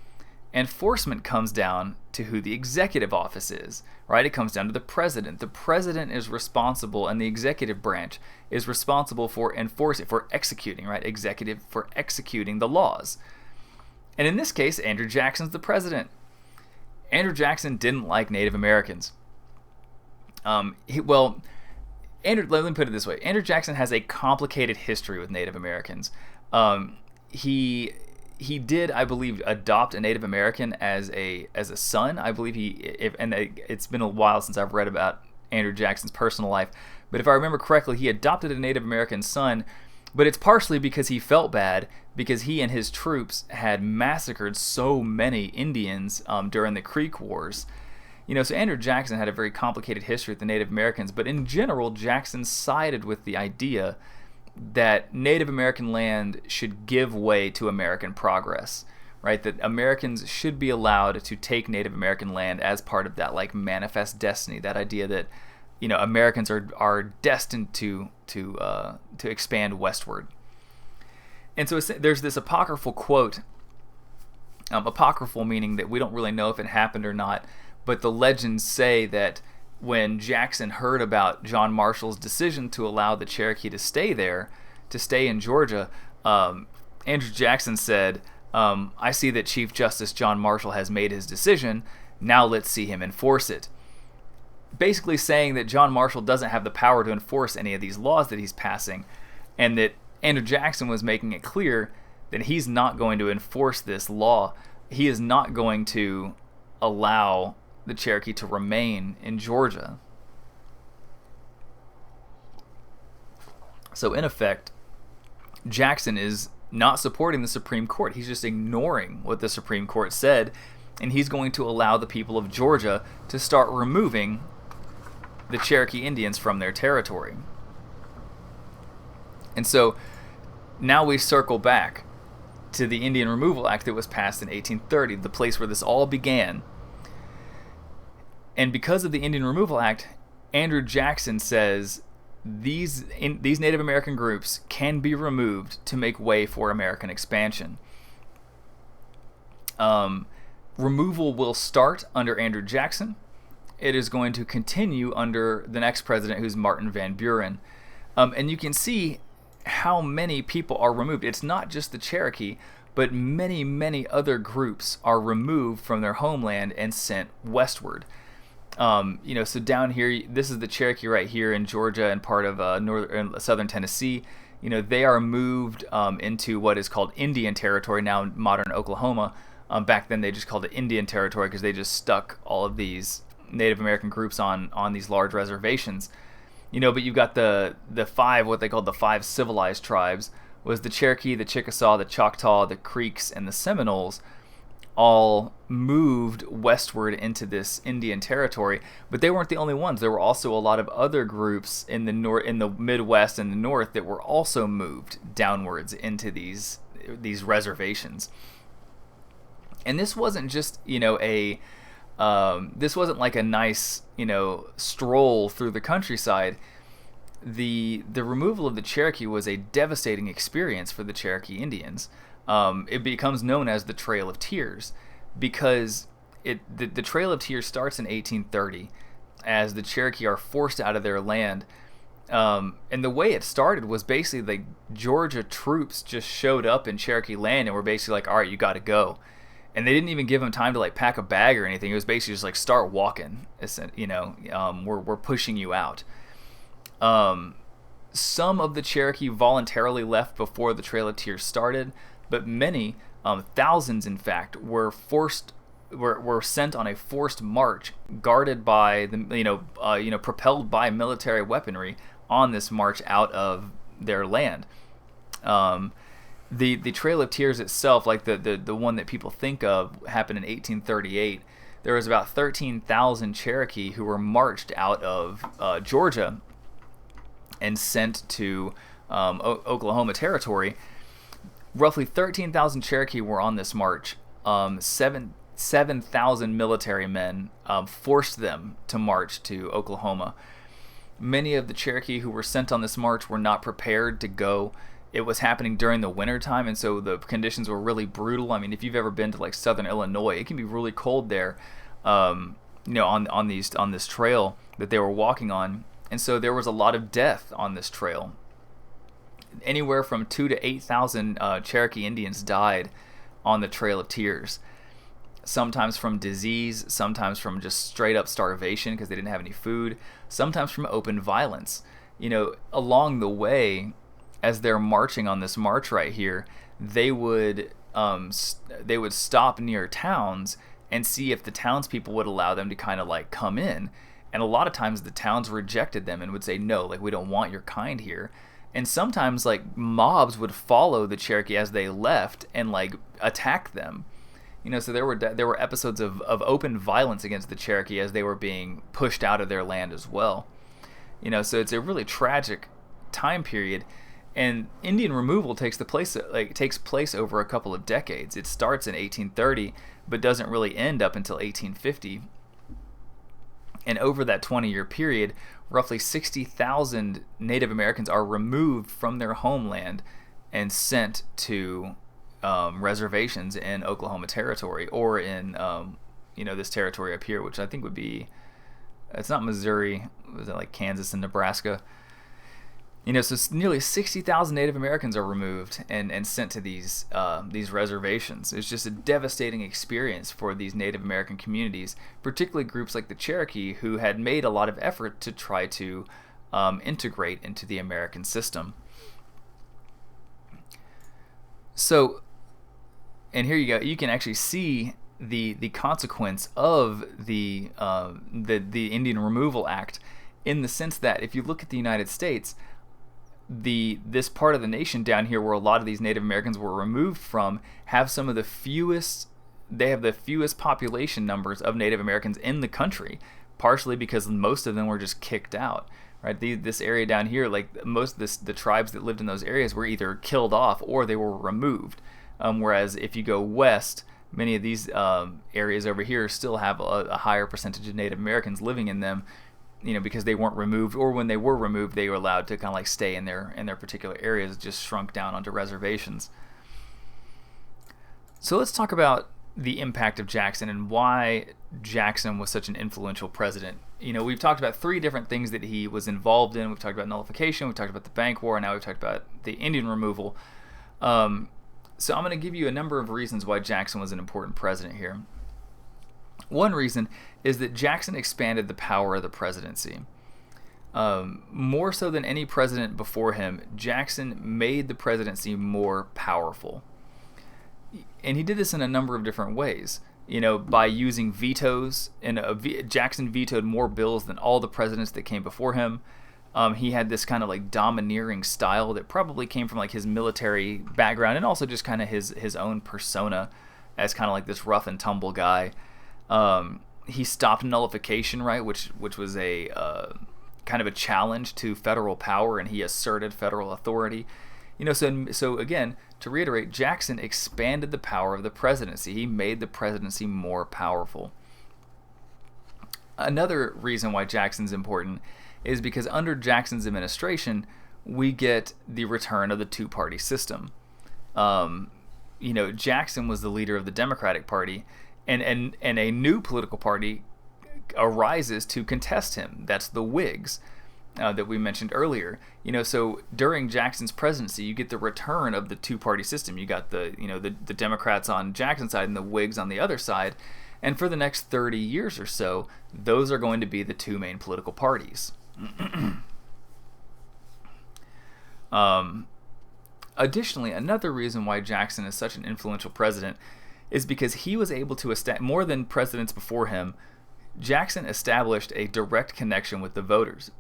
Enforcement comes down to who the executive office is, right? It comes down to the president. The president is responsible, and the executive branch is responsible for executing, right? Executive for executing the laws. And in this case, Andrew Jackson's the president. Andrew Jackson didn't like Native Americans. Let me put it this way. Andrew Jackson has a complicated history with Native Americans. He did, I believe, adopt a Native American as a son. I believe it's been a while since I've read about Andrew Jackson's personal life, but if I remember correctly, he adopted a Native American son. But it's partially because he felt bad, because he and his troops had massacred so many Indians during the Creek Wars. So Andrew Jackson had a very complicated history with the Native Americans, but in general, Jackson sided with the idea that Native American land should give way to American progress, right? That Americans should be allowed to take Native American land as part of that, like, manifest destiny, that idea that, Americans are destined to expand westward. And so there's this apocryphal quote, apocryphal meaning that we don't really know if it happened or not, but the legends say that when Jackson heard about John Marshall's decision to allow the Cherokee to stay in Georgia, Andrew Jackson said, I see that Chief Justice John Marshall has made his decision. Now let's see him enforce it. Basically saying that John Marshall doesn't have the power to enforce any of these laws that he's passing, and that Andrew Jackson was making it clear that he's not going to enforce this law. He is not going to allow the Cherokee to remain in Georgia. So in effect, Jackson is not supporting the Supreme Court. He's just ignoring what the Supreme Court said, and he's going to allow the people of Georgia to start removing the Cherokee Indians from their territory. And so now we circle back to the Indian Removal Act that was passed in 1830, the place where this all began. And because of the Indian Removal Act, Andrew Jackson says these Native American groups can be removed to make way for American expansion. Removal will start under Andrew Jackson. It is going to continue under the next president, who's Martin Van Buren. And you can see how many people are removed. It's not just the Cherokee, but many, many other groups are removed from their homeland and sent westward. So down here, this is the Cherokee right here in Georgia and part of southern Tennessee. They are moved into what is called Indian Territory, now modern Oklahoma. Back then they just called it Indian Territory because they just stuck all of these Native American groups on these large reservations. But you've got the 5, what they called the 5 civilized tribes, was the Cherokee, the Chickasaw, the Choctaw, the Creeks, and the Seminoles all moved westward into this Indian territory, but they weren't the only ones. There were also a lot of other groups in the Midwest and the North that were also moved downwards into these reservations. And this wasn't just this wasn't like a nice stroll through the countryside. The removal of the Cherokee was a devastating experience for the Cherokee Indians. It becomes known as the Trail of Tears because the Trail of Tears starts in 1830 as the Cherokee are forced out of their land. And the way it started was basically like Georgia troops just showed up in Cherokee land and were basically like, all right, you got to go. And they didn't even give them time to like pack a bag or anything. It was basically just like, start walking. We're pushing you out. Some of the Cherokee voluntarily left before the Trail of Tears started, but many, thousands in fact, were sent on a forced march, guarded by propelled by military weaponry on this march out of their land. The Trail of Tears itself, like the one that people think of, happened in 1838. There was about 13,000 Cherokee who were marched out of Georgia and sent to Oklahoma Territory. Roughly 13,000 Cherokee were on this march. 7,000 military men forced them to march to Oklahoma. Many of the Cherokee who were sent on this march were not prepared to go. It was happening during the winter time, and so the conditions were really brutal. I mean, if you've ever been to like southern Illinois, it can be really cold there. On this trail that they were walking on, and so there was a lot of death on this trail. Anywhere from 2,000 to 8,000 Cherokee Indians died on the Trail of Tears. Sometimes from disease, sometimes from just straight up starvation because they didn't have any food, sometimes from open violence. Along the way, as they're marching on this march right here, they would stop near towns and see if the townspeople would allow them to kind of like come in. And a lot of times the towns rejected them and would say, no, like we don't want your kind here. And sometimes like mobs would follow the Cherokee as they left and like attack them. So there were episodes of open violence against the Cherokee as they were being pushed out of their land as well. So it's a really tragic time period. And Indian removal takes place over a couple of decades. It starts in 1830, but doesn't really end up until 1850. And over that 20-year period, roughly 60,000 Native Americans are removed from their homeland and sent to reservations in Oklahoma Territory or in this territory up here, which I think would be, it's not Missouri, was it like Kansas and Nebraska? So nearly 60,000 Native Americans are removed and sent to these reservations. It's just a devastating experience for these Native American communities, particularly groups like the Cherokee, who had made a lot of effort to try to integrate into the American system. So, and here you go. You can actually see the consequence of the Indian Removal Act, in the sense that if you look at the United States, this part of the nation down here where a lot of these Native Americans were removed from have the fewest population numbers of Native Americans in the country, partially because most of them were just kicked out, right? This area down here, like most of the tribes that lived in those areas were either killed off or they were removed, whereas if you go west, many of these areas over here still have a higher percentage of Native Americans living in them, because they weren't removed, or when they were removed, they were allowed to kind of like stay in their particular areas, just shrunk down onto reservations. So let's talk about the impact of Jackson and why Jackson was such an influential president. We've talked about 3 different things that he was involved in. We've talked about nullification, we've talked about the bank war, and now we've talked about the Indian removal. So I'm going to give you a number of reasons why Jackson was an important president here. One reason is that Jackson expanded the power of the presidency. More so than any president before him, Jackson made the presidency more powerful. And he did this in a number of different ways. By using vetoes, and Jackson vetoed more bills than all the presidents that came before him. He had this kind of like domineering style that probably came from like his military background, and also just kind of his own persona as kind of like this rough and tumble guy. He stopped nullification, right, which was a kind of a challenge to federal power, and he asserted federal authority. So again, to reiterate, Jackson expanded the power of the presidency. He made the presidency more powerful. Another reason why Jackson's important is because under Jackson's administration, we get the return of the two-party system. Jackson was the leader of the Democratic Party, and a new political party arises to contest him. That's the Whigs that we mentioned earlier. So during Jackson's presidency, you get the return of the two-party system. You got the Democrats on Jackson's side and the Whigs on the other side. And for the next 30 years or so, those are going to be the two main political parties. Additionally, another reason why Jackson is such an influential president is because he was able to establish, more than presidents before him, Jackson established a direct connection with the voters.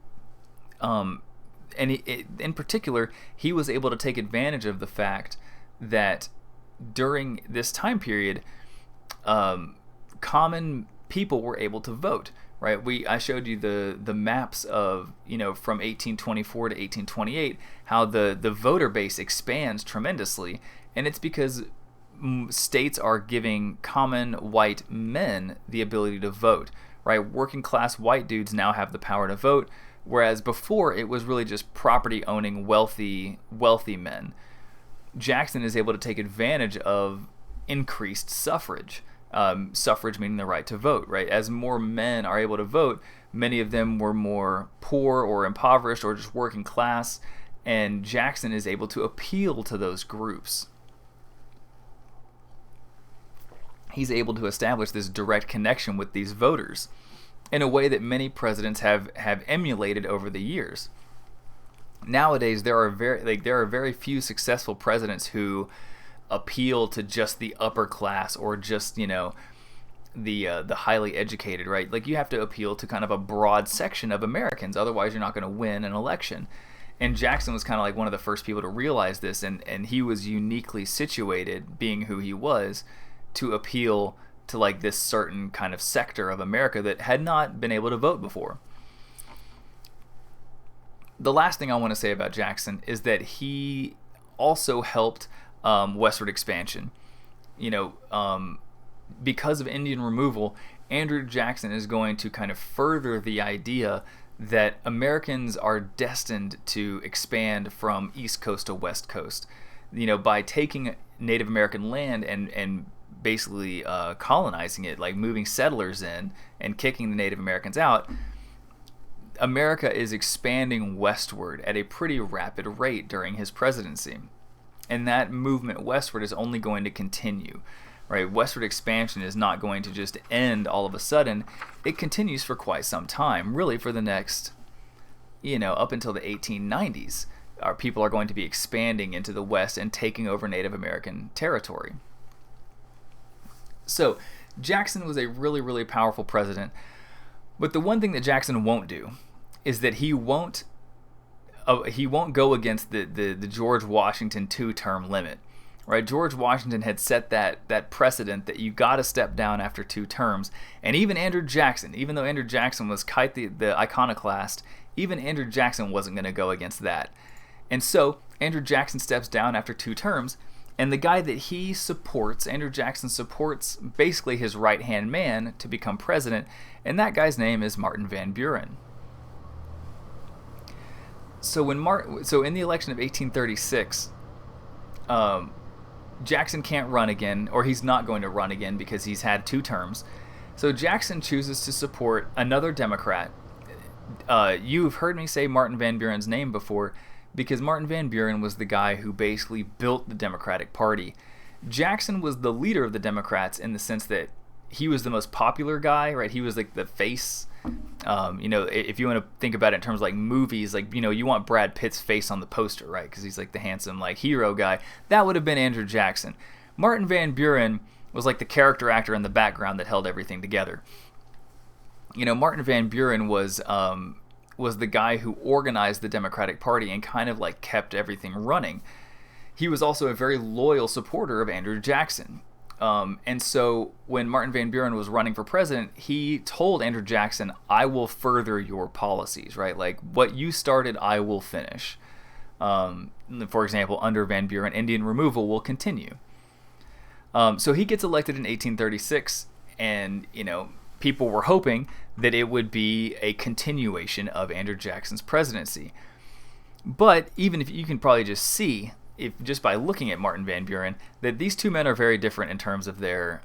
In particular, he was able to take advantage of the fact that during this time period, common people were able to vote. Right? I showed you the maps of from 1824 to 1828 how the voter base expands tremendously, and it's because states are giving common white men the ability to vote. Right? Working class white dudes now have the power to vote, whereas before it was really just property owning wealthy men. Jackson is able to take advantage of increased suffrage. Suffrage meaning the right to vote, right? As more men are able to vote, many of them were more poor or impoverished or just working class, and Jackson is able to appeal to those groups. He's able to establish this direct connection with these voters in a way that many presidents have emulated over the years. Nowadays, there are very few successful presidents who appeal to just the upper class or just the highly educated, right? Like, you have to appeal to kind of a broad section of Americans, otherwise you're not going to win an election. And Jackson was kind of like one of the first people to realize this, and he was uniquely situated, being who he was, to appeal to like this certain kind of sector of America that had not been able to vote before. The last thing I want to say about Jackson is that he also helped westward expansion. Because of Indian removal, Andrew Jackson is going to kind of further the idea that Americans are destined to expand from East Coast to West Coast. By taking Native American land and basically colonizing it, like moving settlers in and kicking the Native Americans out, America is expanding westward at a pretty rapid rate during his presidency. And that movement westward is only going to continue, right? Westward expansion is not going to just end all of a sudden. It continues for quite some time, really for the next, up until the 1890s. Our people are going to be expanding into the West and taking over Native American territory. So Jackson was a really, really powerful president. But the one thing that Jackson won't do is that he won't go against the George Washington 2-term limit, right? George Washington had set that precedent that you got to step down after 2 terms, and even Andrew Jackson, even though Andrew Jackson was quite the iconoclast, even Andrew Jackson wasn't going to go against that. And so Andrew Jackson steps down after 2 terms, and the guy that he supports, Andrew Jackson supports basically his right-hand man to become president, and that guy's name is Martin Van Buren. So in the election of 1836, Jackson can't run again, or he's not going to run again because he's had 2 terms. So Jackson chooses to support another Democrat. You've heard me say Martin Van Buren's name before, because Martin Van Buren was the guy who basically built the Democratic Party. Jackson was the leader of the Democrats in the sense that he was the most popular guy, right? He was like the face. If you want to think about it in terms of like movies, like, you want Brad Pitt's face on the poster, right? Because he's like the handsome, like, hero guy. That would have been Andrew Jackson. Martin Van Buren was like the character actor in the background that held everything together. Martin Van Buren was was the guy who organized the Democratic Party and kind of like kept everything running. He was also a very loyal supporter of Andrew Jackson. And so when Martin Van Buren was running for president, he told Andrew Jackson, I will further your policies, right? Like, what you started, I will finish. For example, under Van Buren, Indian removal will continue. So he gets elected in 1836, and, people were hoping that it would be a continuation of Andrew Jackson's presidency. But even if you can probably just see, if just by looking at Martin Van Buren, that these two men are very different in terms of their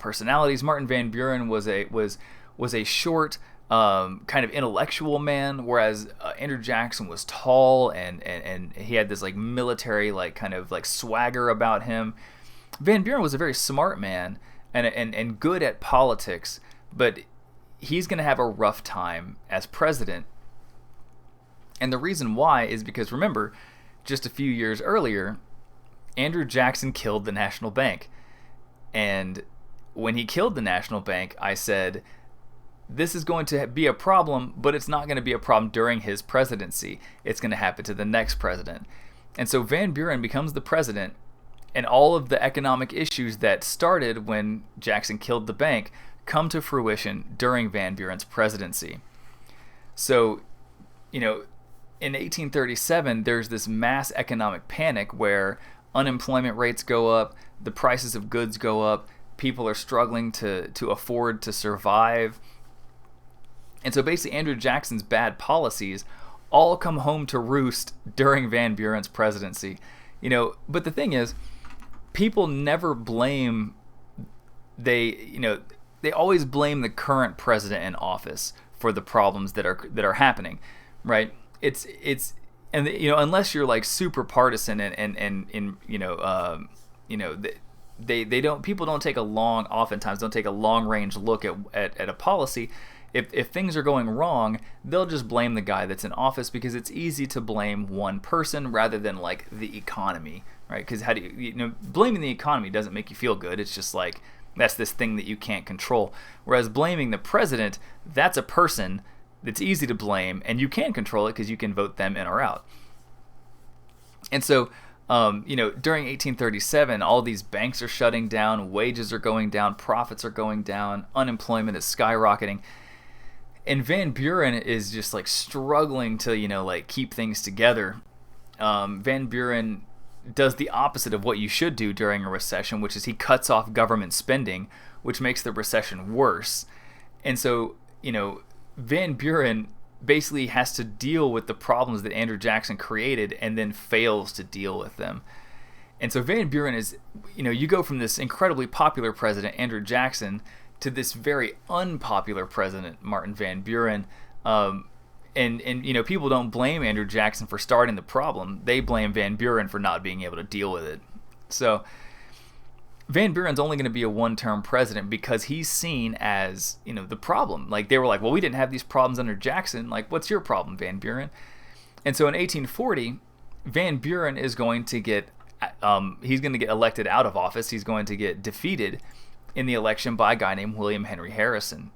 personalities. Martin Van Buren was a short, kind of intellectual man, whereas Andrew Jackson was tall and he had this like military kind of swagger about him. Van Buren was a very smart man and good at politics, but he's going to have a rough time as president. And the reason why is because, remember, just a few years earlier, Andrew Jackson killed the National Bank. And when he killed the National Bank, I said, this is going to be a problem, but it's not going to be a problem during his presidency. It's going to happen to the next president. And so Van Buren becomes the president, and all of the economic issues that started when Jackson killed the bank come to fruition during Van Buren's presidency. So, in 1837, there's this mass economic panic where unemployment rates go up, the prices of goods go up, people are struggling to afford to survive. And so basically Andrew Jackson's bad policies all come home to roost during Van Buren's presidency. But the thing is, people never blame, they always blame the current president in office for the problems that are happening, right? It's unless you're like super partisan oftentimes don't take a long range look at a policy. If things are going wrong, they'll just blame the guy that's in office, because it's easy to blame one person rather than like the economy, right? Because how do you blaming the economy doesn't make you feel good. It's just like, that's this thing that you can't control. Whereas blaming the president, that's a person that's easy to blame, and you can control it because you can vote them in or out. And so, during 1837, all these banks are shutting down, wages are going down, profits are going down, unemployment is skyrocketing. And Van Buren is just like struggling to, keep things together. Van Buren does the opposite of what you should do during a recession, which is he cuts off government spending, which makes the recession worse. And so, Van Buren basically has to deal with the problems that Andrew Jackson created and then fails to deal with them. And so Van Buren is, you go from this incredibly popular president, Andrew Jackson, to this very unpopular president, Martin Van Buren. And people don't blame Andrew Jackson for starting the problem. They blame Van Buren for not being able to deal with it. So Van Buren's only going to be a one-term president because he's seen as, the problem. Like, they were like, well, we didn't have these problems under Jackson. Like, what's your problem, Van Buren? And so in 1840, Van Buren is going to get, he's going to get elected out of office. He's going to get defeated in the election by a guy named William Henry Harrison.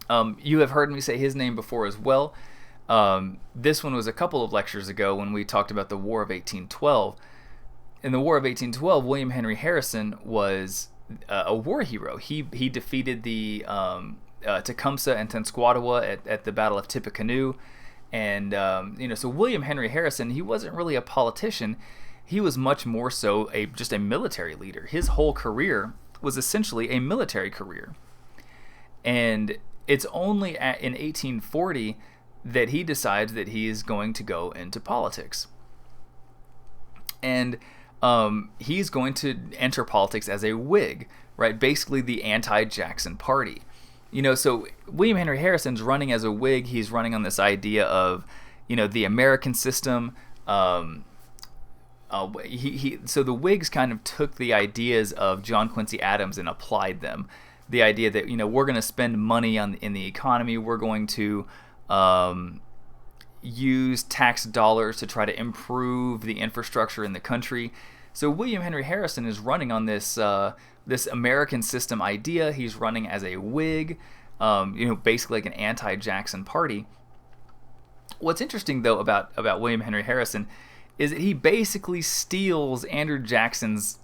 You have heard me say his name before as well. This one was a couple of lectures ago when we talked about the War of 1812. In the War of 1812, William Henry Harrison was a war hero. He defeated the Tecumseh and Tenskwatawa at the Battle of Tippecanoe. And, so William Henry Harrison, he wasn't really a politician. He was much more so just a military leader. His whole career was essentially a military career. And it's only in 1840 that he decides that he is going to go into politics. And he's going to enter politics as a Whig, right? Basically the anti-Jackson party. So William Henry Harrison's running as a Whig. He's running on this idea of, the American system. So the Whigs kind of took the ideas of John Quincy Adams and applied them. The idea that, we're going to spend money in the economy. We're going to use tax dollars to try to improve the infrastructure in the country. So William Henry Harrison is running on this American system idea. He's running as a Whig. basically like an anti-Jackson party. What's interesting though about William Henry Harrison is that he basically steals Andrew Jackson's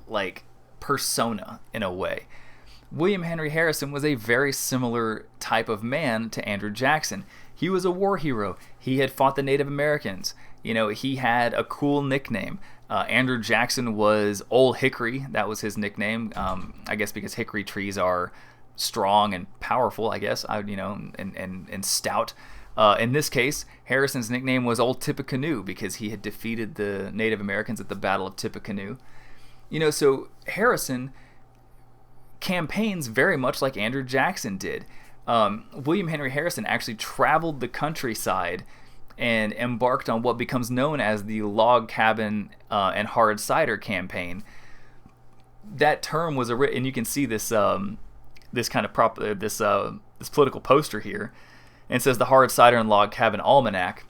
like persona in a way. William Henry Harrison was a very similar type of man to Andrew Jackson. He was a war hero. He had fought the Native Americans. He had a cool nickname. Andrew Jackson was Old Hickory. That was his nickname. I guess because hickory trees are strong and powerful, I guess, and stout. In this case, Harrison's nickname was Old Tippecanoe because he had defeated the Native Americans at the Battle of Tippecanoe. So Harrison campaigns very much like Andrew Jackson did. William Henry Harrison actually traveled the countryside and embarked on what becomes known as the log cabin and hard cider campaign. That term was and you can see this this kind of this political poster here, and it says the Hard Cider and Log Cabin Almanac.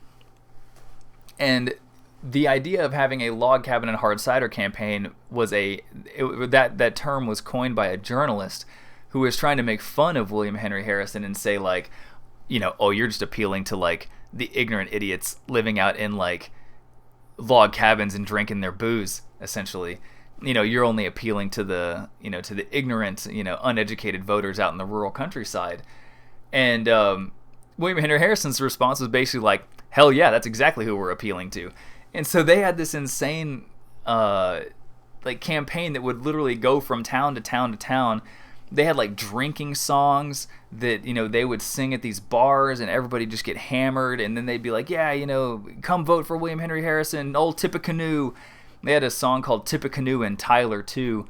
And the idea of having a log cabin and hard cider campaign was that term was coined by a journalist who was trying to make fun of William Henry Harrison and say like, oh, you're just appealing to like the ignorant idiots living out in like log cabins and drinking their booze, essentially. You're only appealing to the to the ignorant, uneducated voters out in the rural countryside. And William Henry Harrison's response was basically like, hell yeah, that's exactly who we're appealing to. And so they had this insane like campaign that would literally go from town to town to town. They had like drinking songs that they would sing at these bars, and everybody just get hammered, and then they'd be like, yeah, come vote for William Henry Harrison, Old Tippecanoe. They had a song called Tippecanoe and Tyler too,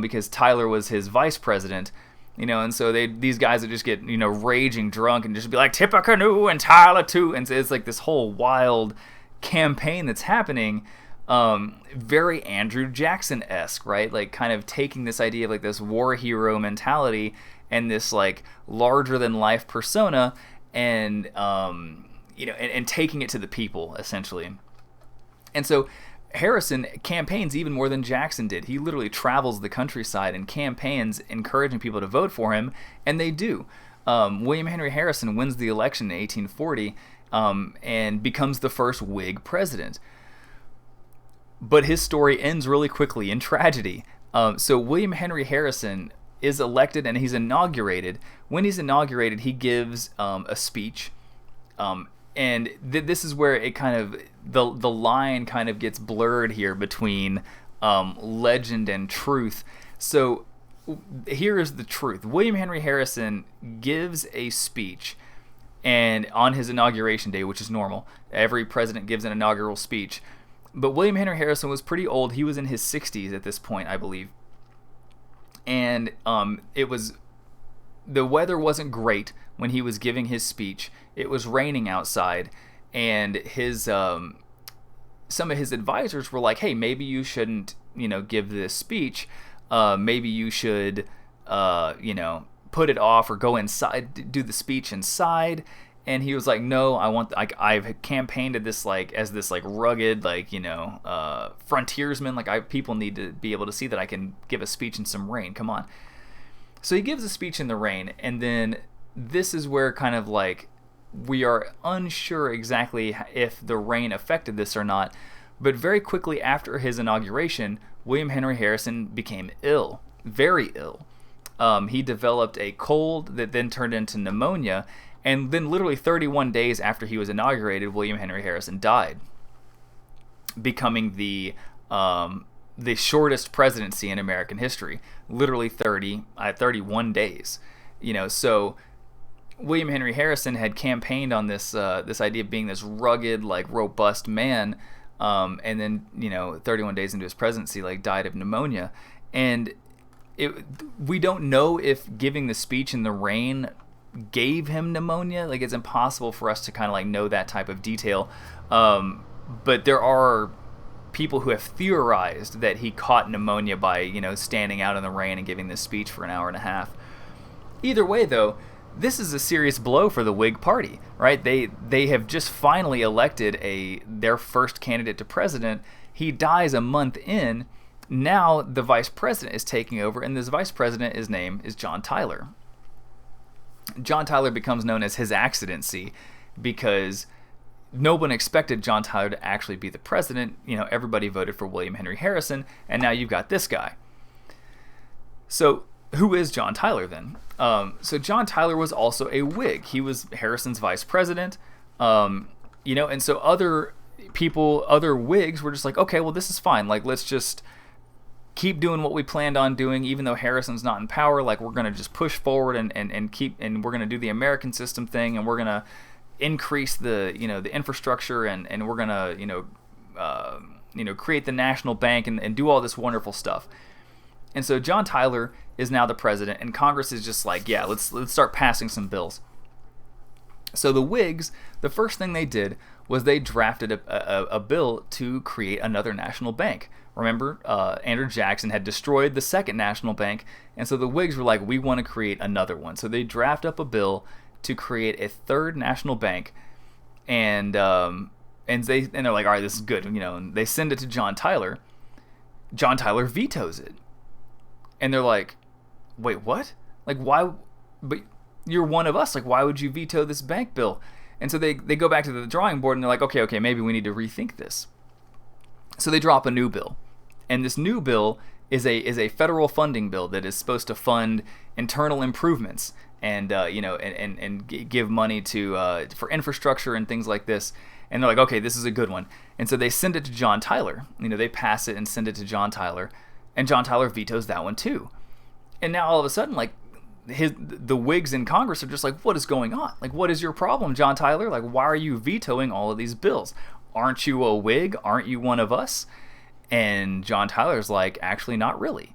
because Tyler was his vice president. And so these guys would just get raging drunk and just be like Tippecanoe and Tyler too, and it's like this whole wild campaign that's happening, very Andrew Jackson-esque, right? Like kind of taking this idea of like this war hero mentality and this like larger than life persona, and and taking it to the people essentially. And so Harrison campaigns even more than Jackson did. He literally travels the countryside and campaigns encouraging people to vote for him, and they do. William Henry Harrison wins the election in 1840 and becomes the first Whig president. But his story ends really quickly in tragedy. So William Henry Harrison is elected and he's inaugurated. When he's inaugurated, he gives a speech. And this is where it kind of, the line kind of gets blurred here between legend and truth. So here is the truth. William Henry Harrison gives a speech, and on his inauguration day, which is normal, every president gives an inaugural speech. But William Henry Harrison was pretty old. He was in his 60s at this point, I believe. And the weather wasn't great when he was giving his speech. It was raining outside, and his some of his advisors were like, hey, maybe you shouldn't give this speech. Maybe you should put it off or go inside, do the speech inside. And he was like, no, I've campaigned as this rugged, frontiersman. People need to be able to see that I can give a speech in some rain. Come on. So he gives a speech in the rain, and then this is where kind of like we are unsure exactly if the rain affected this or not. But very quickly after his inauguration, William Henry Harrison became ill, very ill. He developed a cold that then turned into pneumonia, and then literally 31 days after he was inaugurated, William Henry Harrison died, becoming the shortest presidency in American history, literally 31 days. So William Henry Harrison had campaigned on this idea of being this rugged, robust man, and then 31 days into his presidency, died of pneumonia. And we don't know if giving the speech in the rain gave him pneumonia. It's impossible for us to kind of know that type of detail. But there are people who have theorized that he caught pneumonia by standing out in the rain and giving this speech for an hour and a half. Either way, though, this is a serious blow for the Whig Party, right? They have just finally elected their first candidate to president. He dies a month in. Now the vice president is taking over, and this vice president, his name is John Tyler. John Tyler becomes known as his accidency because no one expected John Tyler to actually be the president. Everybody voted for William Henry Harrison, and now you've got this guy. So who is John Tyler then? So John Tyler was also a Whig. He was Harrison's vice president, and so other Whigs were just like, okay, well, this is fine. Like, let's just keep doing what we planned on doing, even though Harrison's not in power. Like, we're going to just push forward and we're going to do the American system thing, and we're going to increase the infrastructure, and we're going to create the national bank and do all this wonderful stuff. And so John Tyler is now the president, and Congress is just like, yeah, let's start passing some bills. So the Whigs, the first thing they did was they drafted a bill to create another national bank. Remember, Andrew Jackson had destroyed the second national bank, and so the Whigs were like, we want to create another one. So they draft up a bill to create a third national bank, and they're like, all right, this is good, and they send it to John Tyler. John Tyler vetoes it, and they're like, wait, what? Like, why? But you're one of us. Like, why would you veto this bank bill? And so they go back to the drawing board, and they're like, okay, maybe we need to rethink this. So they drop a new bill, and this new bill is a federal funding bill that is supposed to fund internal improvements and give money to for infrastructure and things like this. And they're like, okay, this is a good one. And so they send it to John Tyler. They pass it and send it to John Tyler, and John Tyler vetoes that one too. And now all of a sudden, like, the Whigs in Congress are just like, what is going on? Like, what is your problem, John Tyler? Like, why are you vetoing all of these bills? Aren't you a Whig? Aren't you one of us? And John Tyler's like, actually, not really.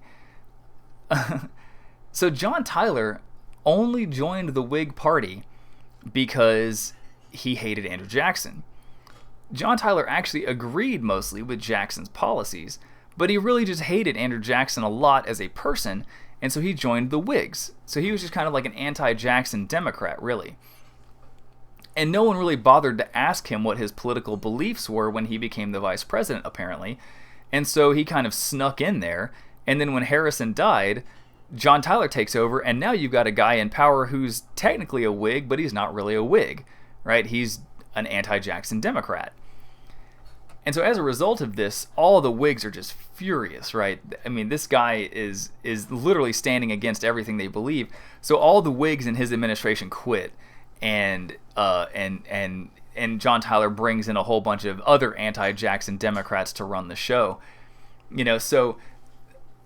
So John Tyler only joined the Whig Party because he hated Andrew Jackson. John Tyler actually agreed mostly with Jackson's policies, but he really just hated Andrew Jackson a lot as a person, and so he joined the Whigs. So he was just kind of like an anti-Jackson Democrat, really. And no one really bothered to ask him what his political beliefs were when he became the vice president, apparently. And so he kind of snuck in there. And then when Harrison died, John Tyler takes over, and now you've got a guy in power who's technically a Whig, but he's not really a Whig, right? He's an anti-Jackson Democrat. And so as a result of this, all the Whigs are just furious, right? I mean, this guy is literally standing against everything they believe. So all the Whigs in his administration quit, and John Tyler brings in a whole bunch of other anti-Jackson Democrats to run the show. So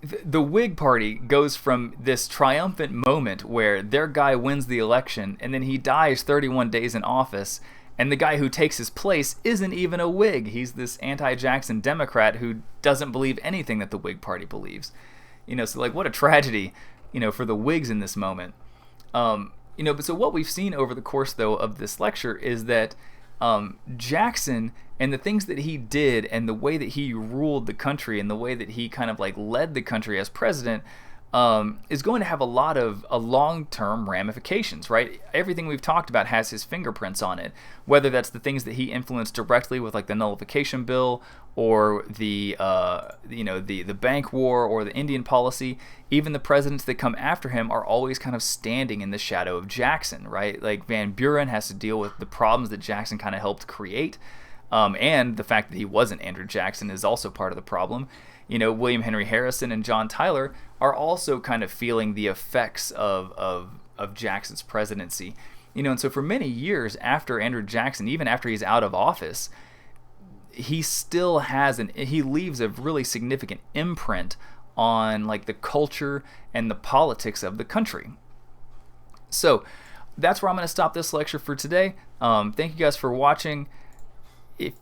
the Whig Party goes from this triumphant moment where their guy wins the election, and then he dies 31 days in office, and the guy who takes his place isn't even a Whig. He's this anti-Jackson Democrat who doesn't believe anything that the Whig Party believes. So like, what a tragedy, for the Whigs in this moment. But so what we've seen over the course, though, of this lecture is that Jackson and the things that he did and the way that he ruled the country and the way that he kind of like led the country as president is going to have a lot of long-term ramifications, right? Everything we've talked about has his fingerprints on it, whether that's the things that he influenced directly with like the nullification bill or the bank war or the Indian policy. Even the presidents that come after him are always kind of standing in the shadow of Jackson, right? Like Van Buren has to deal with the problems that Jackson kind of helped create, and the fact that he wasn't Andrew Jackson is also part of the problem. William Henry Harrison and John Tyler are also kind of feeling the effects of Jackson's presidency. And so for many years after Andrew Jackson, even after he's out of office, he still he leaves a really significant imprint on like the culture and the politics of the country. So that's where I'm going to stop this lecture for today. Thank you guys for watching. If